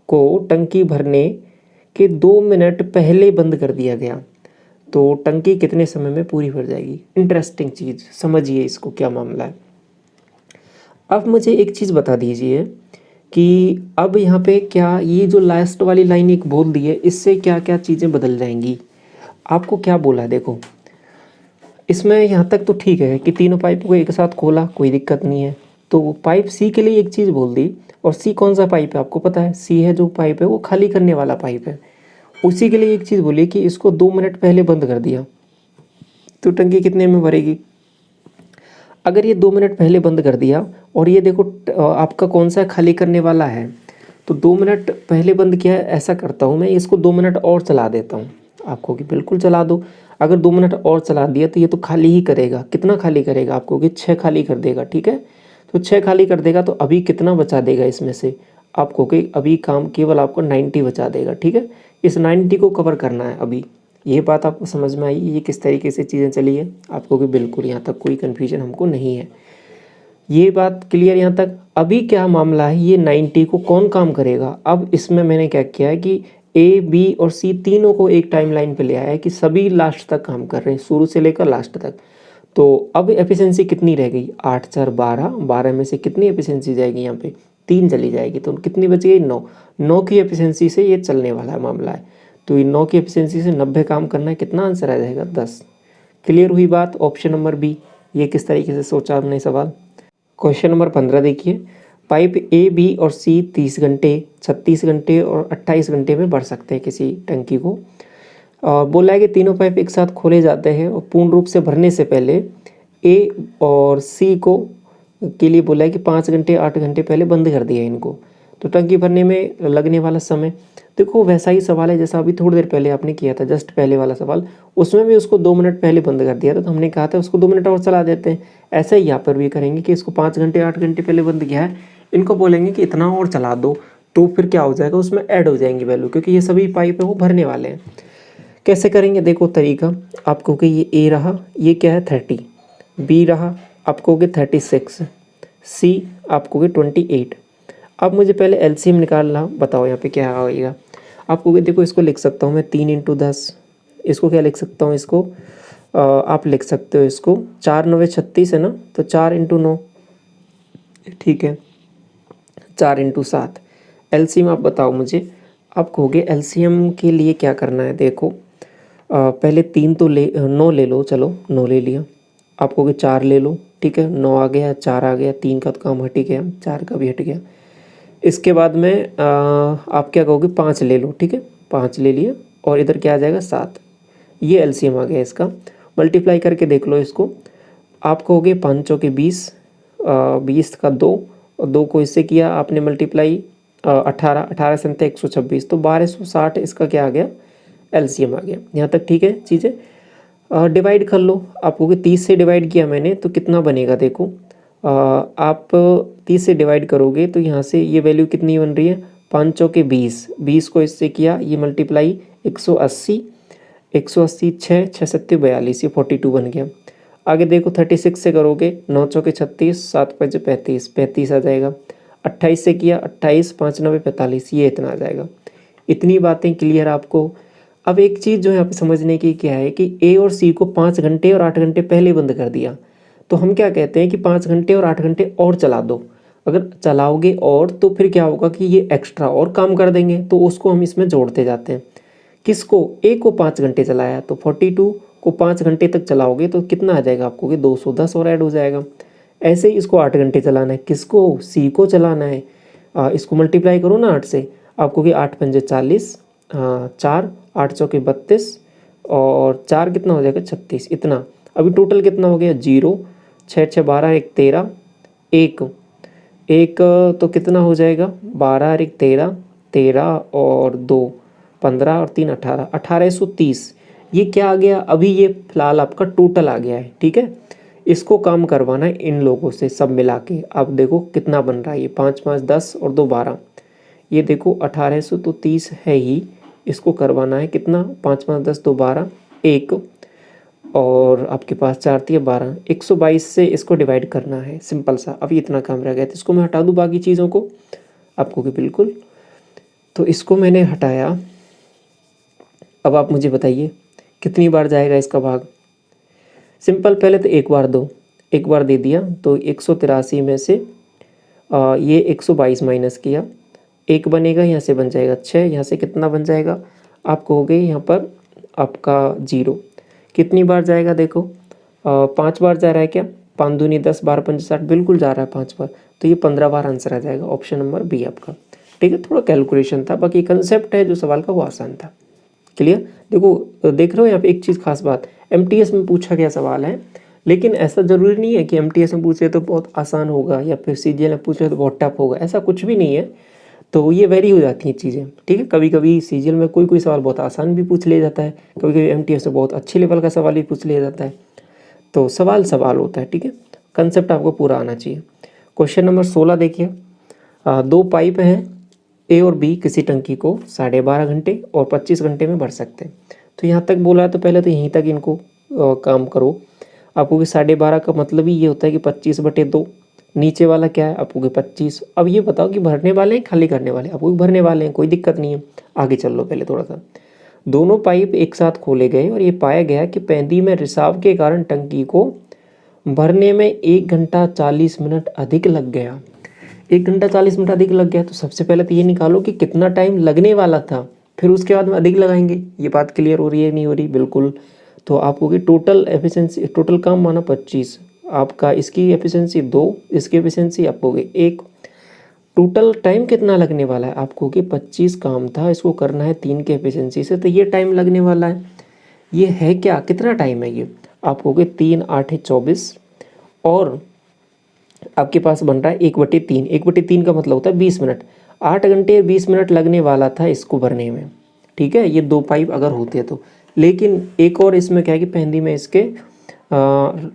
A: को टंकी भरने के 2 मिनट पहले बंद कर दिया गया, तो टंकी कितने समय में पूरी भर जाएगी। इंटरेस्टिंग चीज़, समझिए इसको क्या मामला है। अब मुझे एक चीज़ बता दीजिए कि अब यहाँ पे क्या ये जो लास्ट वाली लाइन एक बोल दी है, इससे क्या क्या चीज़ें बदल जाएंगी। आपको क्या बोला है देखो, इसमें यहाँ तक तो ठीक है कि तीनों पाइप को एक साथ खोला, कोई दिक्कत नहीं है। तो पाइप सी के लिए एक चीज़ बोल दी, और सी कौन सा पाइप है आपको पता है, सी है जो पाइप है वो खाली करने वाला पाइप है। उसी के लिए एक चीज़ बोली कि इसको 2 मिनट पहले बंद कर दिया, तो टंकी कितने में भरेगी। अगर ये 2 मिनट पहले बंद कर दिया, और ये देखो आपका कौन सा खाली करने वाला है, तो 2 मिनट पहले बंद किया है। ऐसा करता हूँ मैं, इसको 2 मिनट और चला देता हूँ आपको, कि बिल्कुल चला दो। अगर 2 मिनट और चला दिया तो ये तो खाली ही करेगा। कितना खाली करेगा आपको, कि 6 खाली कर देगा, ठीक है। तो 6 खाली कर देगा, तो अभी कितना बचा देगा इसमें से आपको, कि अभी काम केवल आपको 90 बचा देगा, ठीक है। इस 90 को कवर करना है अभी। ये बात आपको समझ में आई, ये किस तरीके से चीज़ें चली है आपको, कि बिल्कुल यहाँ तक कोई कन्फ्यूजन हमको नहीं है, ये बात क्लियर यहाँ तक। अभी क्या मामला है, ये 90 को कौन काम करेगा। अब इसमें मैंने क्या किया है कि ए बी और सी तीनों को एक टाइमलाइन पे ले आया है, कि सभी लास्ट तक काम कर रहे हैं, शुरू से लेकर लास्ट तक। तो अब एफिशिएंसी कितनी रह गई, 8 × 4 12, 12 में से कितनी एफिशिएंसी जाएगी यहाँ पे 3 चली जाएगी, तो कितनी बच गई 9। 9 की एफिशिएंसी से ये चलने वाला है मामला है। तो ये 9 की एफिशिएंसी से 90 काम करना है, कितना आंसर आ जाएगा 10। क्लियर हुई बात। ऑप्शन नंबर बी, ये किस तरीके से सोचा हमने सवाल। क्वेश्चन नंबर 15 देखिए, पाइप ए बी और सी 30 घंटे, 36 घंटे और 28 घंटे में भर सकते हैं किसी टंकी को। बोला है कि तीनों पाइप एक साथ खोले जाते हैं और पूर्ण रूप से भरने से पहले ए और सी को के लिए बोला है कि 5 घंटे 8 घंटे पहले बंद कर दिया इनको। तो टंकी भरने में लगने वाला समय, देखो वैसा ही सवाल है जैसा अभी थोड़ी देर पहले आपने किया था, जस्ट पहले वाला सवाल, उसमें भी उसको 2 मिनट पहले बंद कर दिया था, तो हमने कहा था उसको 2 मिनट और चला देते हैं। ऐसे ही यहाँ पर भी करेंगे कि इसको 5 घंटे 8 घंटे पहले बंद किया है, इनको बोलेंगे कि इतना और चला दो, तो फिर क्या हो जाएगा, उसमें ऐड हो जाएंगी वैल्यू, क्योंकि ये सभी पाइप है वो भरने वाले हैं। कैसे करेंगे देखो तरीका, आप कहोगे ये ए रहा, ये क्या है 30, बी रहा आप कहोगे 36, सी आप कहोगे 28। अब मुझे पहले एलसीएम निकालना बताओ, यहाँ पे क्या आएगा। आप कहोगे देखो इसको लिख सकता हूँ मैं 3 × 10, इसको क्या लिख सकता हूँ, इसको आप लिख सकते हो इसको 4 × 9 = 36 है ना, तो 4 × 9, ठीक है, 4 × 7। एलसीएम आप बताओ मुझे। आप कहोगे एलसीएम के लिए क्या करना है, देखो पहले 3 तो 9 ले लो, चलो 9 ले लिया। आप कहोगे 4 ले लो, ठीक है, 9 आ गया, 4 आ गया, 3 का तो काम हट ही गया, 4 का भी हट गया। इसके बाद में आप क्या कहोगे 5 ले लो, ठीक है, 5 ले लिया, और इधर क्या आ जाएगा 7। ये एलसीएम आ गया इसका। मल्टीप्लाई करके देख लो इसको। आप कहोगे 5 × 20, 20 का 2, और 2 को इससे किया आपने मल्टीप्लाई 18, 18 से 126, तो 1260 इसका क्या आ गया, एलसीएम आ गया। यहाँ तक ठीक है चीज़ें। डिवाइड कर लो, आप कहोगे 30 से डिवाइड किया मैंने, तो कितना बनेगा देखो, आप 30 से डिवाइड करोगे तो यहाँ से ये वैल्यू कितनी बन रही है 5 चौके 20, 20 को इससे किया ये मल्टीप्लाई 180, 180 6, 6 सत्ते 42, ये 42 बन गया। आगे देखो 36 से करोगे 9 चौके 36, 7 5 35, 35 आ जाएगा। 28 से किया 28, 5 9 45, ये इतना आ जाएगा। इतनी बातें क्लियर आपको। अब एक चीज़ जो है यहाँ पे समझने की क्या है कि ए और सी को 5 घंटे और 8 घंटे पहले बंद कर दिया, तो हम क्या कहते हैं कि 5 घंटे और 8 घंटे और चला दो। अगर चलाओगे और तो फिर क्या होगा कि ये एक्स्ट्रा और काम कर देंगे, तो उसको हम इसमें जोड़ते जाते हैं। किसको? ए को 5 घंटे चलाया तो 42 को 5 घंटे तक चलाओगे तो कितना आ जाएगा आपको कि 210 और ऐड हो जाएगा। ऐसे ही इसको 8 घंटे चलाना है, किसको? सी को चलाना है। इसको मल्टीप्लाई करो ना 8 से, आपको कि 8 पंजे 40, 4 8 चौके 32 और 4 कितना हो जाएगा 36, इतना। अभी टोटल कितना हो गया? 0 6 6 12 1 13, एक तो कितना हो जाएगा? 12 और 1 13, 13 और 2 15 और 3 18, 1830। ये क्या आ गया? अभी ये फिलहाल आपका टोटल आ गया है, ठीक है। इसको काम करवाना है इन लोगों से सब मिला के। आप देखो कितना बन रहा है, ये 5 5 10 और 2 12, ये देखो 1800 तो 30 है ही। इसको करवाना है कितना? 5 5 10 2 12 1, और आपके पास 4 3 12, 122 से इसको डिवाइड करना है, सिंपल सा। अभी इतना काम रह गया तो इसको मैं हटा दूँ बाकी चीज़ों को आपको कि बिल्कुल। तो इसको मैंने हटाया। अब आप मुझे बताइए कितनी बार जाएगा इसका भाग? सिंपल, पहले तो एक बार दो, एक बार दे दिया तो 183 में से ये 122 माइनस किया, एक बनेगा, यहाँ से बन जाएगा 6, यहाँ से कितना बन जाएगा आपको? हो गए यहाँ पर आपका 0। कितनी बार जाएगा देखो? 5 बार जा रहा है क्या? 5 दूनी 10, 12 पंच 60, बिल्कुल जा रहा है 5 बार, तो ये 15 बार आंसर आ जाएगा। ऑप्शन नंबर बी आपका, ठीक है। थोड़ा कैलकुलेशन था, बाकी कंसेप्ट है जो सवाल का वो आसान था। क्लियर? देखो देख रहे हो यहाँ पे एक चीज़ खास बात, एमटीएस में पूछा गया सवाल है, लेकिन ऐसा ज़रूरी नहीं है कि एमटीएस में पूछे तो बहुत आसान होगा या फिर सीजीएल में पूछे तो बहुत टफ होगा, ऐसा कुछ भी नहीं है। तो ये वेरी हो जाती हैं चीज़ें, ठीक है। कभी कभी सीजीएल में कोई सवाल बहुत आसान भी पूछ लिया जाता है, कभी कभी एमटीएस में बहुत अच्छे लेवल का सवाल भी पूछ लिया जाता है। तो सवाल होता है, ठीक है। कंसेप्ट आपको पूरा आना चाहिए। क्वेश्चन नंबर 16 देखिए। 2 पाइप हैं ए और बी किसी टंकी को 12.5 घंटे और 25 घंटे में भर सकते हैं। तो यहाँ तक बोला है तो पहले तो यहीं तक इनको काम करो। आपको कि 12.5 का मतलब ही ये होता है कि 25/2, नीचे वाला क्या है आपको कि 25। अब ये बताओ कि भरने वाले हैं खाली करने वाले? आपको भरने वाले हैं, कोई दिक्कत नहीं है। आगे चल लो पहले थोड़ा सा। दोनों पाइप एक साथ खोले गए और ये पाया गया कि पैंदी में रिसाव के कारण टंकी को भरने में 1 घंटा 40 मिनट अधिक लग गया। 1 घंटा 40 मिनट अधिक लग गया, तो सबसे पहले तो ये निकालो कि कितना टाइम लगने वाला था, फिर उसके बाद में अधिक लगाएंगे। ये बात क्लियर हो रही है नहीं हो रही? बिल्कुल। तो आपको कि टोटल एफिशिएंसी, टोटल काम माना 25, आपका इसकी एफिशिएंसी 2, इसकी एफिशिएंसी आपको 1, टोटल टाइम कितना लगने वाला है आपको कि 25 काम था, इसको करना है 3 के एफिशिएंसी से, तो ये टाइम लगने वाला है। ये है क्या? कितना टाइम है ये आपको कि 3 8 24, और आपके पास बन रहा है 1/3। 1/3 का मतलब होता है 20 मिनट। 8 घंटे 20 मिनट लगने वाला था इसको भरने में, ठीक है। ये 2 पाइप अगर होते तो, लेकिन एक और इसमें क्या है कि पैंदी में इसके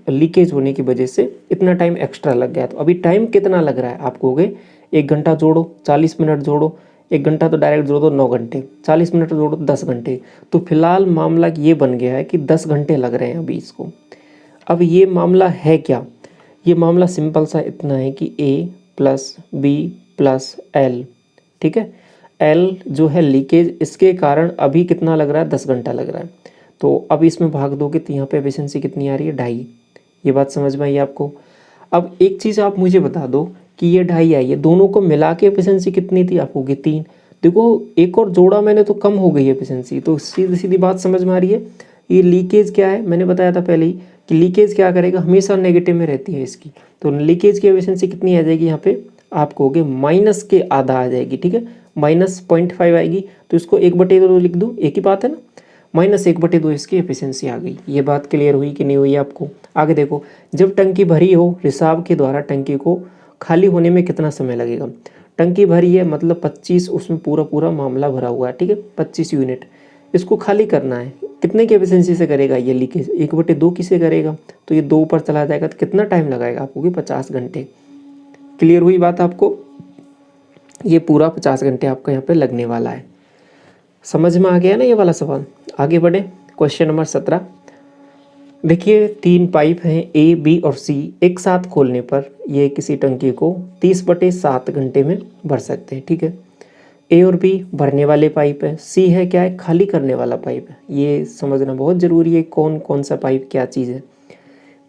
A: लीकेज होने की वजह से इतना टाइम एक्स्ट्रा लग गया। तो अभी टाइम कितना लग रहा है आपको? हो गए 1 घंटा जोड़ो 40 मिनट जोड़ो, 1 घंटा तो डायरेक्ट जोड़ो 9 घंटे, 40 मिनट जोड़ो 10 घंटे। तो फिलहाल मामला ये बन गया है कि 10 घंटे लग रहे हैं अभी इसको। अब ये मामला है क्या? ये मामला सिंपल सा इतना है कि A plus B plus L, ठीक है। L जो है लीकेज, इसके कारण अभी कितना लग रहा है? 10 घंटा लग रहा है। तो अब इसमें भाग दोगे तो यहाँ पे एफिशिएंसी कितनी आ रही है? 2.5। ये बात समझ में आई आपको? अब एक चीज़ आप मुझे बता दो कि ये 2.5 आई है, दोनों को मिला के एफिशिएंसी कितनी थी आपको? 3। देखो एक और जोड़ा मैंने तो कम हो गई एफिशिएंसी, तो सीधी सीधी बात समझ में आ रही है। ये लीकेज क्या है? मैंने बताया था पहले ही कि लीकेज क्या करेगा, हमेशा नेगेटिव में रहती है इसकी। तो लीकेज की एफिशिएंसी कितनी आ जाएगी यहाँ पे आपको? हो गए माइनस के आधा आ जाएगी, ठीक है। -0.5 आएगी, तो इसको 1/2 लिख दूँ, एक ही बात है ना। -1/2 इसकी एफिशिएंसी आ गई। ये बात क्लियर हुई कि नहीं हुई आपको? आगे देखो, जब टंकी भरी हो, रिसाव के द्वारा टंकी को खाली होने में कितना समय लगेगा? टंकी भरी है मतलब 25, उसमें पूरा मामला भरा हुआ है, ठीक है, 25 यूनिट। इसको खाली करना है, कितने की एफिशिएंसी से करेगा ये लीकेज? 1/2 किसे करेगा? तो ये 2 ऊपर चला जाएगा, तो कितना टाइम लगाएगा आपको कि 50 घंटे। क्लियर हुई बात आपको? ये पूरा 50 घंटे आपका यहाँ पे लगने वाला है। समझ में आ गया ना ये वाला सवाल। आगे बढ़े, क्वेश्चन नंबर 17। देखिए 3 पाइप हैं ए, बी और सी, एक साथ खोलने पर ये किसी टंकी को 30/7 घंटे में भर सकते हैं। ठीक है, ए और बी भरने वाले पाइप है, सी है क्या है, खाली करने वाला पाइप है। ये समझना बहुत ज़रूरी है, कौन कौन सा पाइप क्या चीज़ है।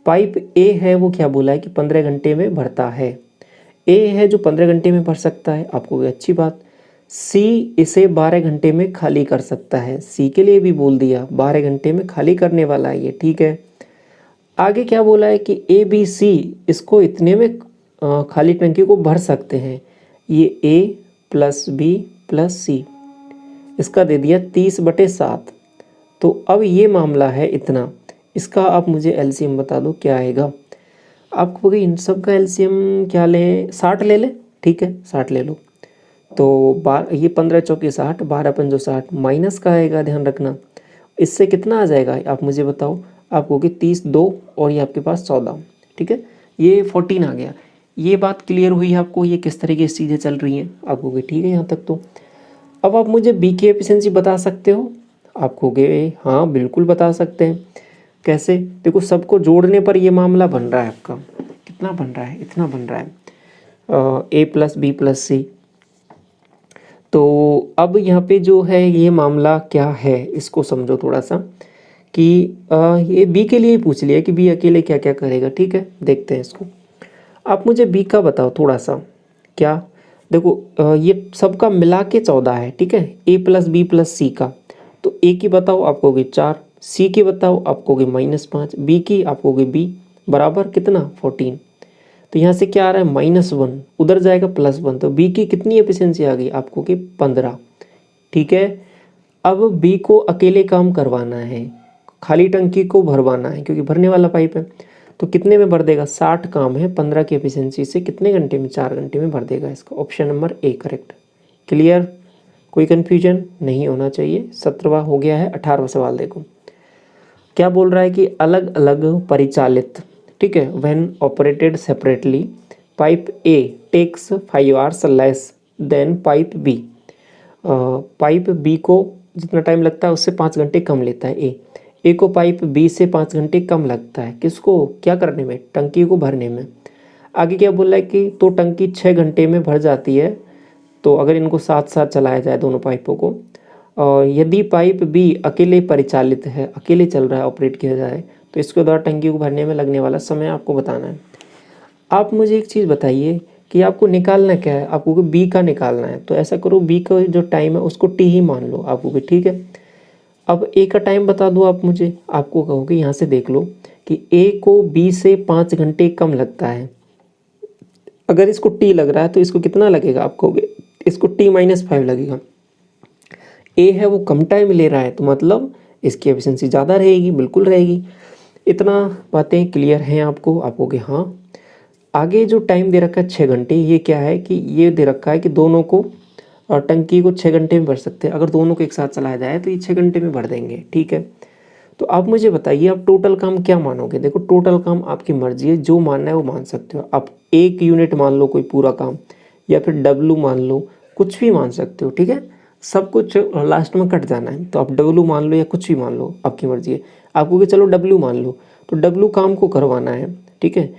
A: पाइप ए है वो क्या बोला है कि 15 घंटे में भरता है। ए है जो 15 घंटे में भर सकता है, आपको अच्छी बात। सी इसे 12 घंटे में खाली कर सकता है, सी के लिए भी बोल दिया 12 घंटे में खाली करने वाला है ये। ठीक है, आगे क्या बोला है कि ए बी सी इसको इतने में खाली टंकी को भर सकते हैं। ये ए प्लस बी प्लस सी, इसका दे दिया 30/7। तो अब ये मामला है इतना, इसका आप मुझे एलसीएम बता दो क्या आएगा। आपको इन सब का एलसीएम क्या ले, 60 ले ले। ठीक है, 60 ले लो। तो ये 15 चौके 60, 12 पंजो 60, माइनस का आएगा, ध्यान रखना। इससे कितना आ जाएगा आप मुझे बताओ। आपको कि 30 2 और ये आपके पास 14। ठीक है, ये 14 आ गया। ये बात क्लियर हुई आपको, ये किस तरीके से चीज़ें चल रही हैं आपको कि ठीक है यहाँ तक। तो अब आप मुझे बी की एफिशिएंसी बता सकते हो। आपको कि हाँ बिल्कुल बता सकते हैं। कैसे, देखो सबको जोड़ने पर ये मामला बन रहा है आपका, कितना बन रहा है, इतना बन रहा है ए प्लस बी प्लस सी। तो अब यहाँ पे जो है ये मामला क्या है, इसको समझो थोड़ा सा कि ये बी के लिए ही पूछ लिया कि बी अकेले क्या क्या करेगा। ठीक है, देखते हैं इसको। आप मुझे बी का बताओ थोड़ा सा। क्या, देखो ये सबका मिला के 14 है। ठीक है, ए प्लस बी प्लस सी का। तो ए की बताओ, आप कहोगे 4, सी की बताओ, आप कहोगे -5, बी की आप कहोगे बी बराबर कितना 14। तो यहाँ से क्या आ रहा है -1, उधर जाएगा +1। तो बी की कितनी एफिशिएंसी आ गई आपको कि 15। ठीक है, अब बी को अकेले काम करवाना है, खाली टंकी को भरवाना है क्योंकि भरने वाला पाइप है। तो कितने में भर देगा, 60 काम है, 15 की एफिशिएंसी से कितने घंटे में, 4 घंटे में भर देगा इसका। Option number A correct. Clear, कोई कन्फ्यूजन नहीं होना चाहिए। 17वां हो गया है। 18वां सवाल देखो क्या बोल रहा है कि अलग अलग परिचालित, ठीक है, when operated separately pipe A takes 5 hours less than pipe B. Pipe B को जितना टाइम लगता है उससे 5 घंटे कम लेता है ए को पाइप बी से 5 घंटे कम लगता है, किसको क्या करने में, टंकी को भरने में। आगे क्या बोल रहा है कि तो टंकी 6 घंटे में भर जाती है। तो अगर इनको साथ साथ चलाया जाए दोनों पाइपों को, और यदि पाइप बी अकेले परिचालित है, अकेले चल रहा है, ऑपरेट किया जाए, तो इसके द्वारा टंकी को भरने में लगने वाला समय आपको बताना है। आप मुझे एक चीज़ बताइए कि आपको निकालना क्या है, आपको बी का निकालना है। तो ऐसा करो, बी का जो टाइम है उसको टी ही मान लो आपको भी। ठीक है, अब ए का टाइम बता दो आप मुझे। आपको कहोगे यहाँ से देख लो कि ए को बी से 5 घंटे कम लगता है। अगर इसको टी लग रहा है तो इसको कितना लगेगा, आप कहोगे इसको t-5 लगेगा। ए है वो कम टाइम ले रहा है, तो मतलब इसकी एफिशिएंसी ज़्यादा रहेगी, बिल्कुल रहेगी। इतना बातें क्लियर हैं आपको। आप कहोगे हाँ। आगे जो टाइम दे रखा है 6 घंटे, ये क्या है कि ये दे रखा है कि दोनों को टंकी को 6 घंटे में भर सकते हैं। अगर दोनों को एक साथ चलाया जाए तो ये 6 घंटे में भर देंगे। ठीक है, तो आप मुझे बताइए आप टोटल काम क्या मानोगे। देखो टोटल काम आपकी मर्जी है, जो मानना है वो मान सकते हो। आप 1 यूनिट मान लो कोई पूरा काम, या फिर डब्लू मान लो, कुछ भी मान सकते हो। ठीक है, सब कुछ लास्ट में कट जाना है, तो आप डब्लू मान लो या कुछ भी मान लो, आपकी मर्जी है। आपको कि चलो डब्लू मान लो, तो डब्लू काम को करवाना है। ठीक है,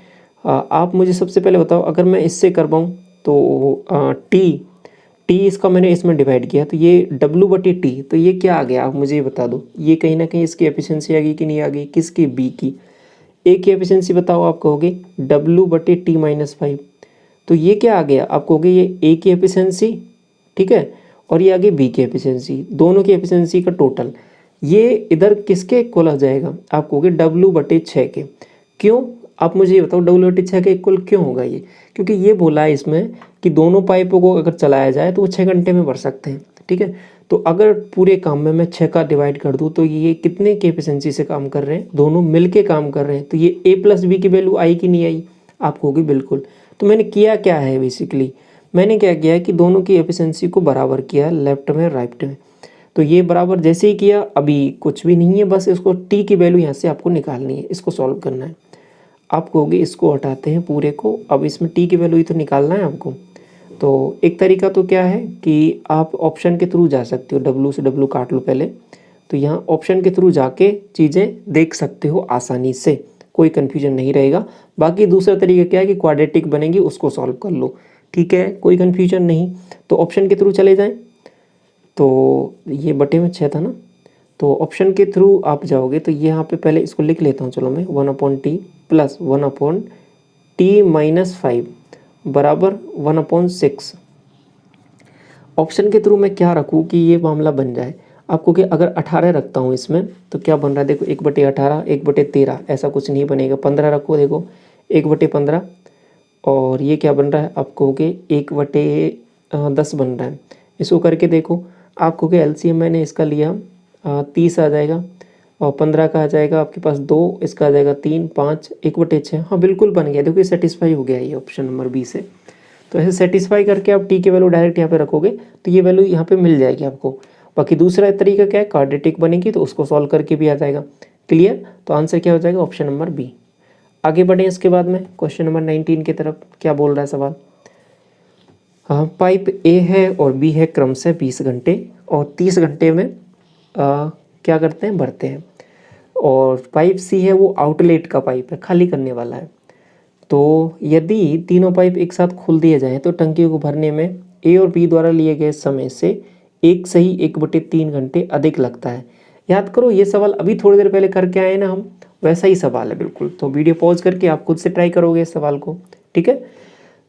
A: आप मुझे सबसे पहले बताओ, अगर मैं इससे करवाऊँ तो टी इसका मैंने इसमें डिवाइड किया, तो ये W/T, तो ये क्या आ गया आप मुझे ये बता दो। ये कहीं ना कहीं इसकी एफिशिएंसी आ गई कि नहीं आ गई, किसकी, बी की। ए की एफिशिएंसी बताओ, आप कहोगे W/T-5। तो ये क्या आ गया, आप कहोगे ये ए की एफिशिएंसी, ठीक है, और ये आ गई बी की एफिशिएंसी, दोनों की एफिशिएंसी का टोटल। ये इधर किसके इक्वल आ जाएगा, आप कहोगे W/6 के। क्यों, आप मुझे ये बताओ W/6 के इक्वल क्यों होगा ये, क्योंकि ये बोला है इसमें कि दोनों पाइपों को अगर चलाया जाए तो वो 6 घंटे में भर सकते हैं। ठीक है, तो अगर पूरे काम में मैं 6 का डिवाइड कर दूँ तो ये कितने की एफिशिएंसी से काम कर रहे हैं, दोनों मिल के काम कर रहे हैं। तो ये ए प्लस बी की वैल्यू आई कि नहीं आई, आपको होगी बिल्कुल। तो मैंने किया क्या है, बेसिकली मैंने क्या किया है कि दोनों की एफिशिएंसी को बराबर किया, लेफ्ट में राइट में। तो ये बराबर जैसे ही किया, अभी कुछ भी नहीं है, बस इसको टी की वैल्यू यहाँ से आपको निकालनी है, इसको सॉल्व करना है। आप कहोगे इसको हटाते हैं पूरे को, अब इसमें टी की वैल्यू ही तो निकालना है आपको। तो एक तरीका तो क्या है कि आप ऑप्शन के थ्रू जा सकते हो, W से W काट लो पहले, तो यहाँ ऑप्शन के थ्रू जाके चीज़ें देख सकते हो आसानी से, कोई कन्फ्यूजन नहीं रहेगा। बाकी दूसरा तरीका क्या है कि क्वाड्रेटिक बनेगी उसको सॉल्व कर लो, ठीक है, कोई कन्फ्यूजन नहीं। तो ऑप्शन के थ्रू चले जाएं, तो ये बटे में 6 था ना, तो ऑप्शन के थ्रू आप जाओगे तो यहाँ पे पहले इसको लिख लेता हूँ, चलो मैं 1/t प्लस 1/t माइनस 5 बराबर 1/6। ऑप्शन के थ्रू मैं क्या रखूँ कि ये मामला बन जाए आपको, कि अगर 18 रखता हूँ इसमें तो क्या बन रहा है, देखो 1/18 1/13 ऐसा कुछ नहीं बनेगा, 15 रखो, देखो 1/15, और ये क्या बन रहा है आप कहोगे 1/10 बन रहा है। इसको करके देखो, आप कहोगे एलसीएम मैंने इसका लिया 30 आ जाएगा, और 15 का आ जाएगा आपके पास 2, इसका आ जाएगा 3 5 1/6। हाँ बिल्कुल बन गया, देखो ये सेटिस्फाई हो गया ये ऑप्शन नंबर बी से। तो ऐसे सेटिस्फाई करके आप टी की वैल्यू डायरेक्ट यहाँ पे रखोगे तो ये वैल्यू यहाँ पे मिल जाएगी आपको। बाकी दूसरा तरीका क्या है, क्वाड्रेटिक बनेगी तो उसको सॉल्व करके भी आ जाएगा। क्लियर, तो आंसर क्या हो जाएगा ऑप्शन नंबर बी। आगे बढ़े इसके बाद में क्वेश्चन नंबर 19 की तरफ। क्या बोल रहा है सवाल, हाँ पाइप ए है और बी है क्रमशः 20 घंटे और 30 घंटे में क्या करते हैं, भरते हैं, और पाइप सी है वो आउटलेट का पाइप है, खाली करने वाला है। तो यदि तीनों पाइप एक साथ खोल दिए जाएं तो टंकी को भरने में ए और बी द्वारा लिए गए समय से 1/3 घंटे अधिक लगता है। याद करो ये सवाल अभी थोड़ी देर पहले करके आए ना हम, वैसा ही सवाल है बिल्कुल। तो वीडियो पॉज करके आप खुद से ट्राई करोगे इस सवाल को, ठीक है।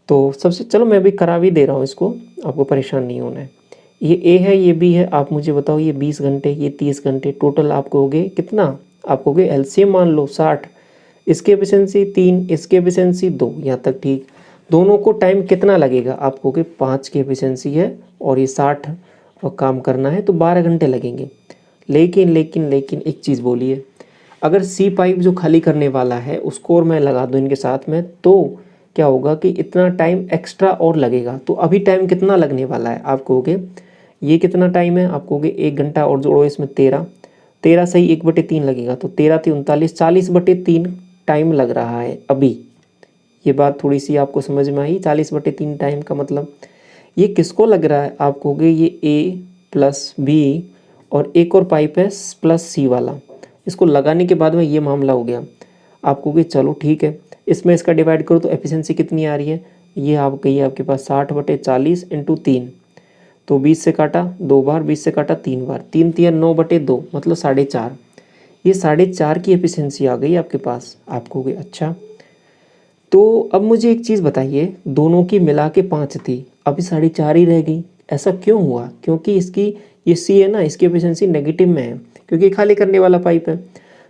A: तो सबसे चलो मैं अभी करा भी दे रहा हूँ इसको, आपको परेशान नहीं होना है। ये ए है ये बी है, आप मुझे बताओ ये 20 घंटे ये 30 घंटे, टोटल आप कहोगे कितना, आप कहोगे एलसीएम मान लो 60, इसकी एफिशिएंसी 3 इसकी एफिशिएंसी 2, यहाँ तक ठीक। दोनों को टाइम कितना लगेगा, आप कहोगे 5 की एफिशिएंसी है और ये 60 और काम करना है तो 12 घंटे लगेंगे। लेकिन एक चीज़ बोलिए, अगर सी पाइप जो खाली करने वाला है उसको और मैं लगा दूँ इनके साथ में तो क्या होगा कि इतना टाइम एक्स्ट्रा और लगेगा। तो अभी टाइम कितना लगने वाला है, आप कहोगे ये कितना टाइम है, आप कहोगे 1 घंटा और जोड़ो इसमें 13 सही 1/3 लगेगा, तो 13 × 3 = 39 40/3 टाइम लग रहा है अभी। ये बात थोड़ी सी आपको समझ में आई, 40/3 टाइम का मतलब ये किसको लग रहा है, आप कहोगे ये ए प्लस बी और एक और पाइप है प्लस सी वाला, इसको लगाने के बाद में ये मामला हो गया। आप कहोगे चलो ठीक है, इसमें इसका डिवाइड करो तो एफिशिएंसी कितनी आ रही है, ये आप गई आपके पास 60/40 × 3, तो 20 से काटा 2 बार, 20 से काटा 3 बार, 3 × 3 = 9/2 मतलब 4.5। ये 4.5 की एफिशिएंसी आ गई आपके पास। आप कहोगे अच्छा, तो अब मुझे एक चीज़ बताइए, दोनों की मिला के 5 थी, अभी 4.5 ही रह गई, ऐसा क्यों हुआ? क्योंकि इसकी ये सी है ना, इसकी एफिशिएंसी नेगेटिव में है क्योंकि खाली करने वाला पाइप है,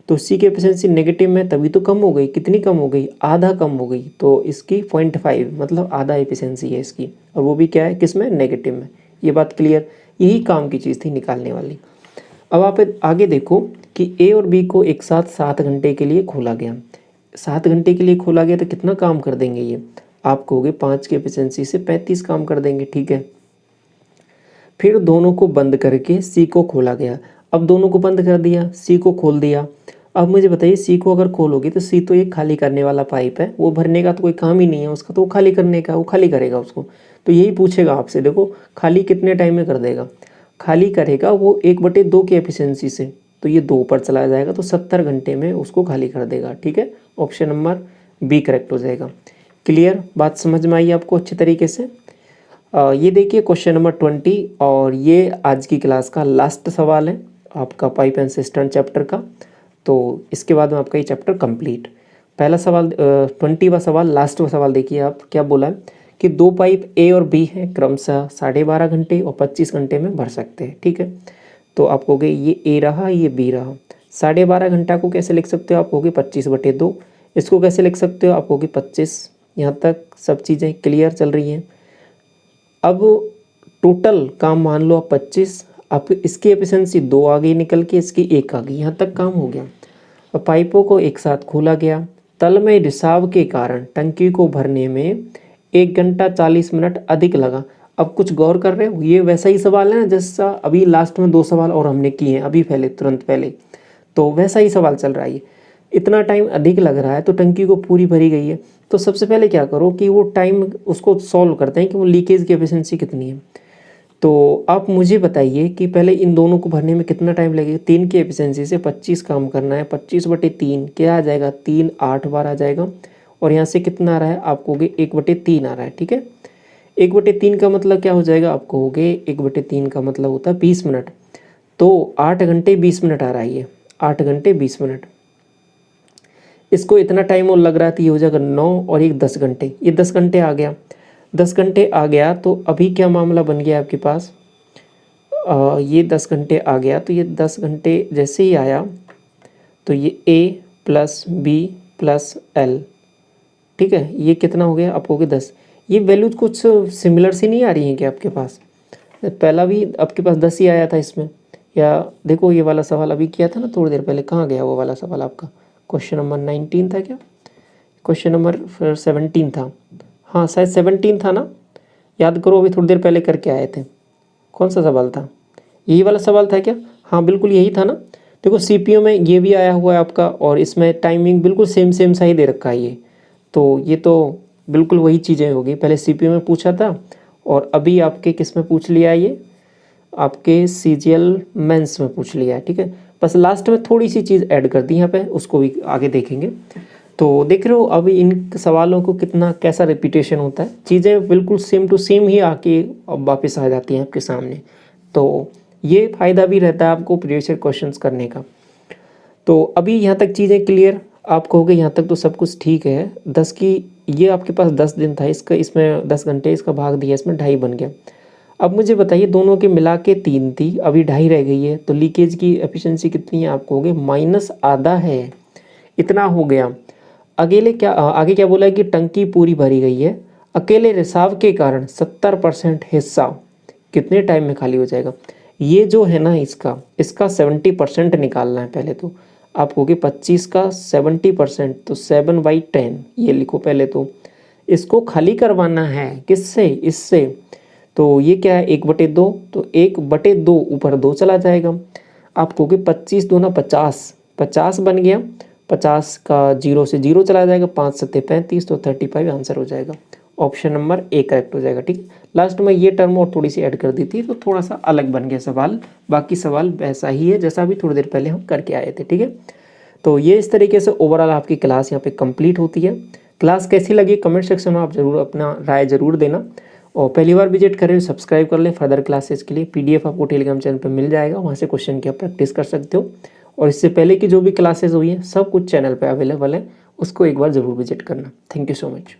A: तो सी की एफिशिएंसी नेगेटिव में, तभी तो कम हो गई। कितनी कम हो गई, आधा कम हो गई, तो इसकी 0.5 मतलब आधा एफिशिएंसी है इसकी, और वो भी क्या है किस में, नेगेटिव में। ये बात क्लियर, यही काम की चीज़ थी निकालने वाली। अब आप आगे देखो कि ए और बी को एक साथ 7 घंटे के लिए खोला गया, 7 घंटे के लिए खोला गया तो कितना काम कर देंगे ये, आप कहोगे 5 की एफिशिएंसी से 35 काम कर देंगे, ठीक है। फिर दोनों को बंद करके सी को खोला गया, अब दोनों को बंद कर दिया, सी को खोल दिया। अब मुझे बताइए सी को अगर खोलोगे तो सी तो एक खाली करने वाला पाइप है, वो भरने का तो कोई काम ही नहीं है उसका, तो वो खाली करने का, वो खाली करेगा उसको। तो यही पूछेगा आपसे, देखो खाली कितने टाइम में कर देगा, खाली करेगा वो 1/2 की एफिशिएंसी से, तो ये 2 पर चला जाएगा तो 70 घंटे में उसको खाली कर देगा, ठीक है। ऑप्शन नंबर बी करेक्ट हो जाएगा। क्लियर, बात समझ में आई आपको अच्छे तरीके से। ये देखिए क्वेश्चन नंबर 20, और ये आज की क्लास का लास्ट सवाल है आपका पाइप एंड सिस्टम चैप्टर का। तो इसके बाद में आपका ये चैप्टर कंप्लीट। पहला सवाल 20वां सवाल, लास्ट सवाल देखिए आप क्या बोला है कि 2 पाइप ए और बी हैं, क्रमशः 12.5 घंटे और 25 घंटे में भर सकते हैं, ठीक है। तो आप कहोगे ये ए रहा ये बी रहा, 12.5 घंटा को कैसे लिख सकते हो, आप कहोगे 25/2। इसको कैसे लिख सकते हो, आप कहोगे 25। यहाँ तक सब चीज़ें क्लियर चल रही हैं। अब टोटल काम मान लो आप 25, अब इसकी एफिशिएंसी 2 आ गई निकल के, इसकी 1 आ गई, यहाँ तक काम हो गया। अब पाइपों को एक साथ खोला गया, तल में रिसाव के कारण टंकी को भरने में 1 घंटा 40 मिनट अधिक लगा। अब कुछ गौर कर रहे हो, ये वैसा ही सवाल है ना जैसा अभी लास्ट में 2 सवाल और हमने किए हैं अभी पहले, तुरंत पहले, तो वैसा ही सवाल चल रहा है। इतना टाइम अधिक लग रहा है तो टंकी को पूरी भरी गई है, तो सबसे पहले क्या करो कि वो टाइम उसको सॉल्व करते हैं कि वो लीकेज की एफिशिएंसी कितनी है। तो आप मुझे बताइए कि पहले इन दोनों को भरने में कितना टाइम लगेगा। 3 की एफिशिएंसी से 25 काम करना है, 25/3 क्या आ जाएगा, 3 8 बार आ जाएगा। और यहाँ से कितना आ रहा है, आपको 1/3 आ रहा है, ठीक है। 1/3 का मतलब क्या हो जाएगा, आपको 1/3 का मतलब होता है 20 मिनट। तो 8 घंटे 20 मिनट आ रहा है ये, 8 घंटे 20 मिनट। इसको इतना टाइम और लग रहा था, ये हो जाएगा 9 और 1 10 घंटे, ये 10 घंटे आ गया। 10 घंटे आ गया तो अभी क्या मामला बन गया आपके पास, ये 10 घंटे आ गया। तो ये 10 घंटे जैसे ही आया तो ये A + B + L, ठीक है, ये कितना हो गया, आपको 10। ये वैल्यूज कुछ सिमिलर सी नहीं आ रही हैं क्या आपके पास, पहला भी आपके पास 10 ही आया था इसमें। या देखो ये वाला सवाल अभी किया था ना थोड़ी देर पहले, कहाँ गया वो वाला सवाल आपका, क्वेश्चन नंबर 19 था क्या, क्वेश्चन नंबर 17 था, हाँ शायद 17 था ना, याद करो अभी थोड़ी देर पहले करके आए थे। कौन सा सवाल था, यही वाला सवाल था क्या, हाँ बिल्कुल यही था ना। देखो सीपीयू में ये भी आया हुआ है आपका, और इसमें टाइमिंग बिल्कुल सेम सा ही दे रखा है ये। तो ये तो बिल्कुल वही चीज़ें होगी, पहले सीपीयू में पूछा था और अभी आपके किस में पूछ लिया है, ये आपके सीजीएल मेंस में पूछ लिया है, ठीक है। बस लास्ट में थोड़ी सी चीज़ ऐड कर दी यहाँ पे, उसको भी आगे देखेंगे। तो देख रहे हो अभी इन सवालों को कितना कैसा रिपीटेशन होता है, चीज़ें बिल्कुल सेम टू सेम ही आके अब वापस आ जाती हैं आपके सामने। तो ये फ़ायदा भी रहता है आपको प्रीवियस ईयर क्वेश्चंस करने का। तो अभी यहाँ तक चीज़ें क्लियर, आप कहोगे यहाँ तक तो सब कुछ ठीक है। 10 की ये आपके पास 10 दिन था, इसका इसमें 10 घंटे इसका भाग दिया, इसमें 2.5 बन गया। अब मुझे बताइए दोनों के मिला के 3 थी, अभी 2.5 रह गई है, तो लीकेज की एफिशिएंसी कितनी है, आप कहोगे -आधा है, इतना हो गया। आगे क्या बोला है कि टंकी पूरी भरी गई है, अकेले रिसाव के कारण 70% हिस्सा कितने टाइम में खाली हो जाएगा। ये जो है ना इसका 70% निकालना है। पहले तो आप कहोगे 25 का 70%, तो 7/10 ये लिखो पहले। तो इसको खाली करवाना है किससे, इससे। तो ये क्या है 1/2, तो 1/2 ऊपर 2 चला जाएगा। आप कहोगे 25 2 × 50, 50 बन गया। 50 का 0 से 0 चला जाएगा, 5 7 35, तो 35 आंसर हो जाएगा। ऑप्शन नंबर A करेक्ट हो जाएगा, ठीक है। लास्ट में ये टर्म और थोड़ी सी ऐड कर दी थी, तो थोड़ा सा अलग बन गया सवाल, बाकी सवाल वैसा ही है जैसा अभी थोड़ी देर पहले हम करके आए थे, ठीक है। तो ये इस तरीके से ओवरऑल आपकी क्लास यहाँ पे कंप्लीट होती है। क्लास कैसी लगी कमेंट सेक्शन में आप जरूर अपना राय जरूर देना, और पहली बार विजिट कर रहे हो सब्सक्राइब कर लें फर्दर क्लासेस के लिए। PDF आपको टेलीग्राम चैनल पर मिल जाएगा, वहाँ से क्वेश्चन की आप प्रैक्टिस कर सकते हो। और इससे पहले की जो भी क्लासेस हुई हैं सब कुछ चैनल पे अवेलेबल है, उसको एक बार ज़रूर विजिट करना। Thank you so much.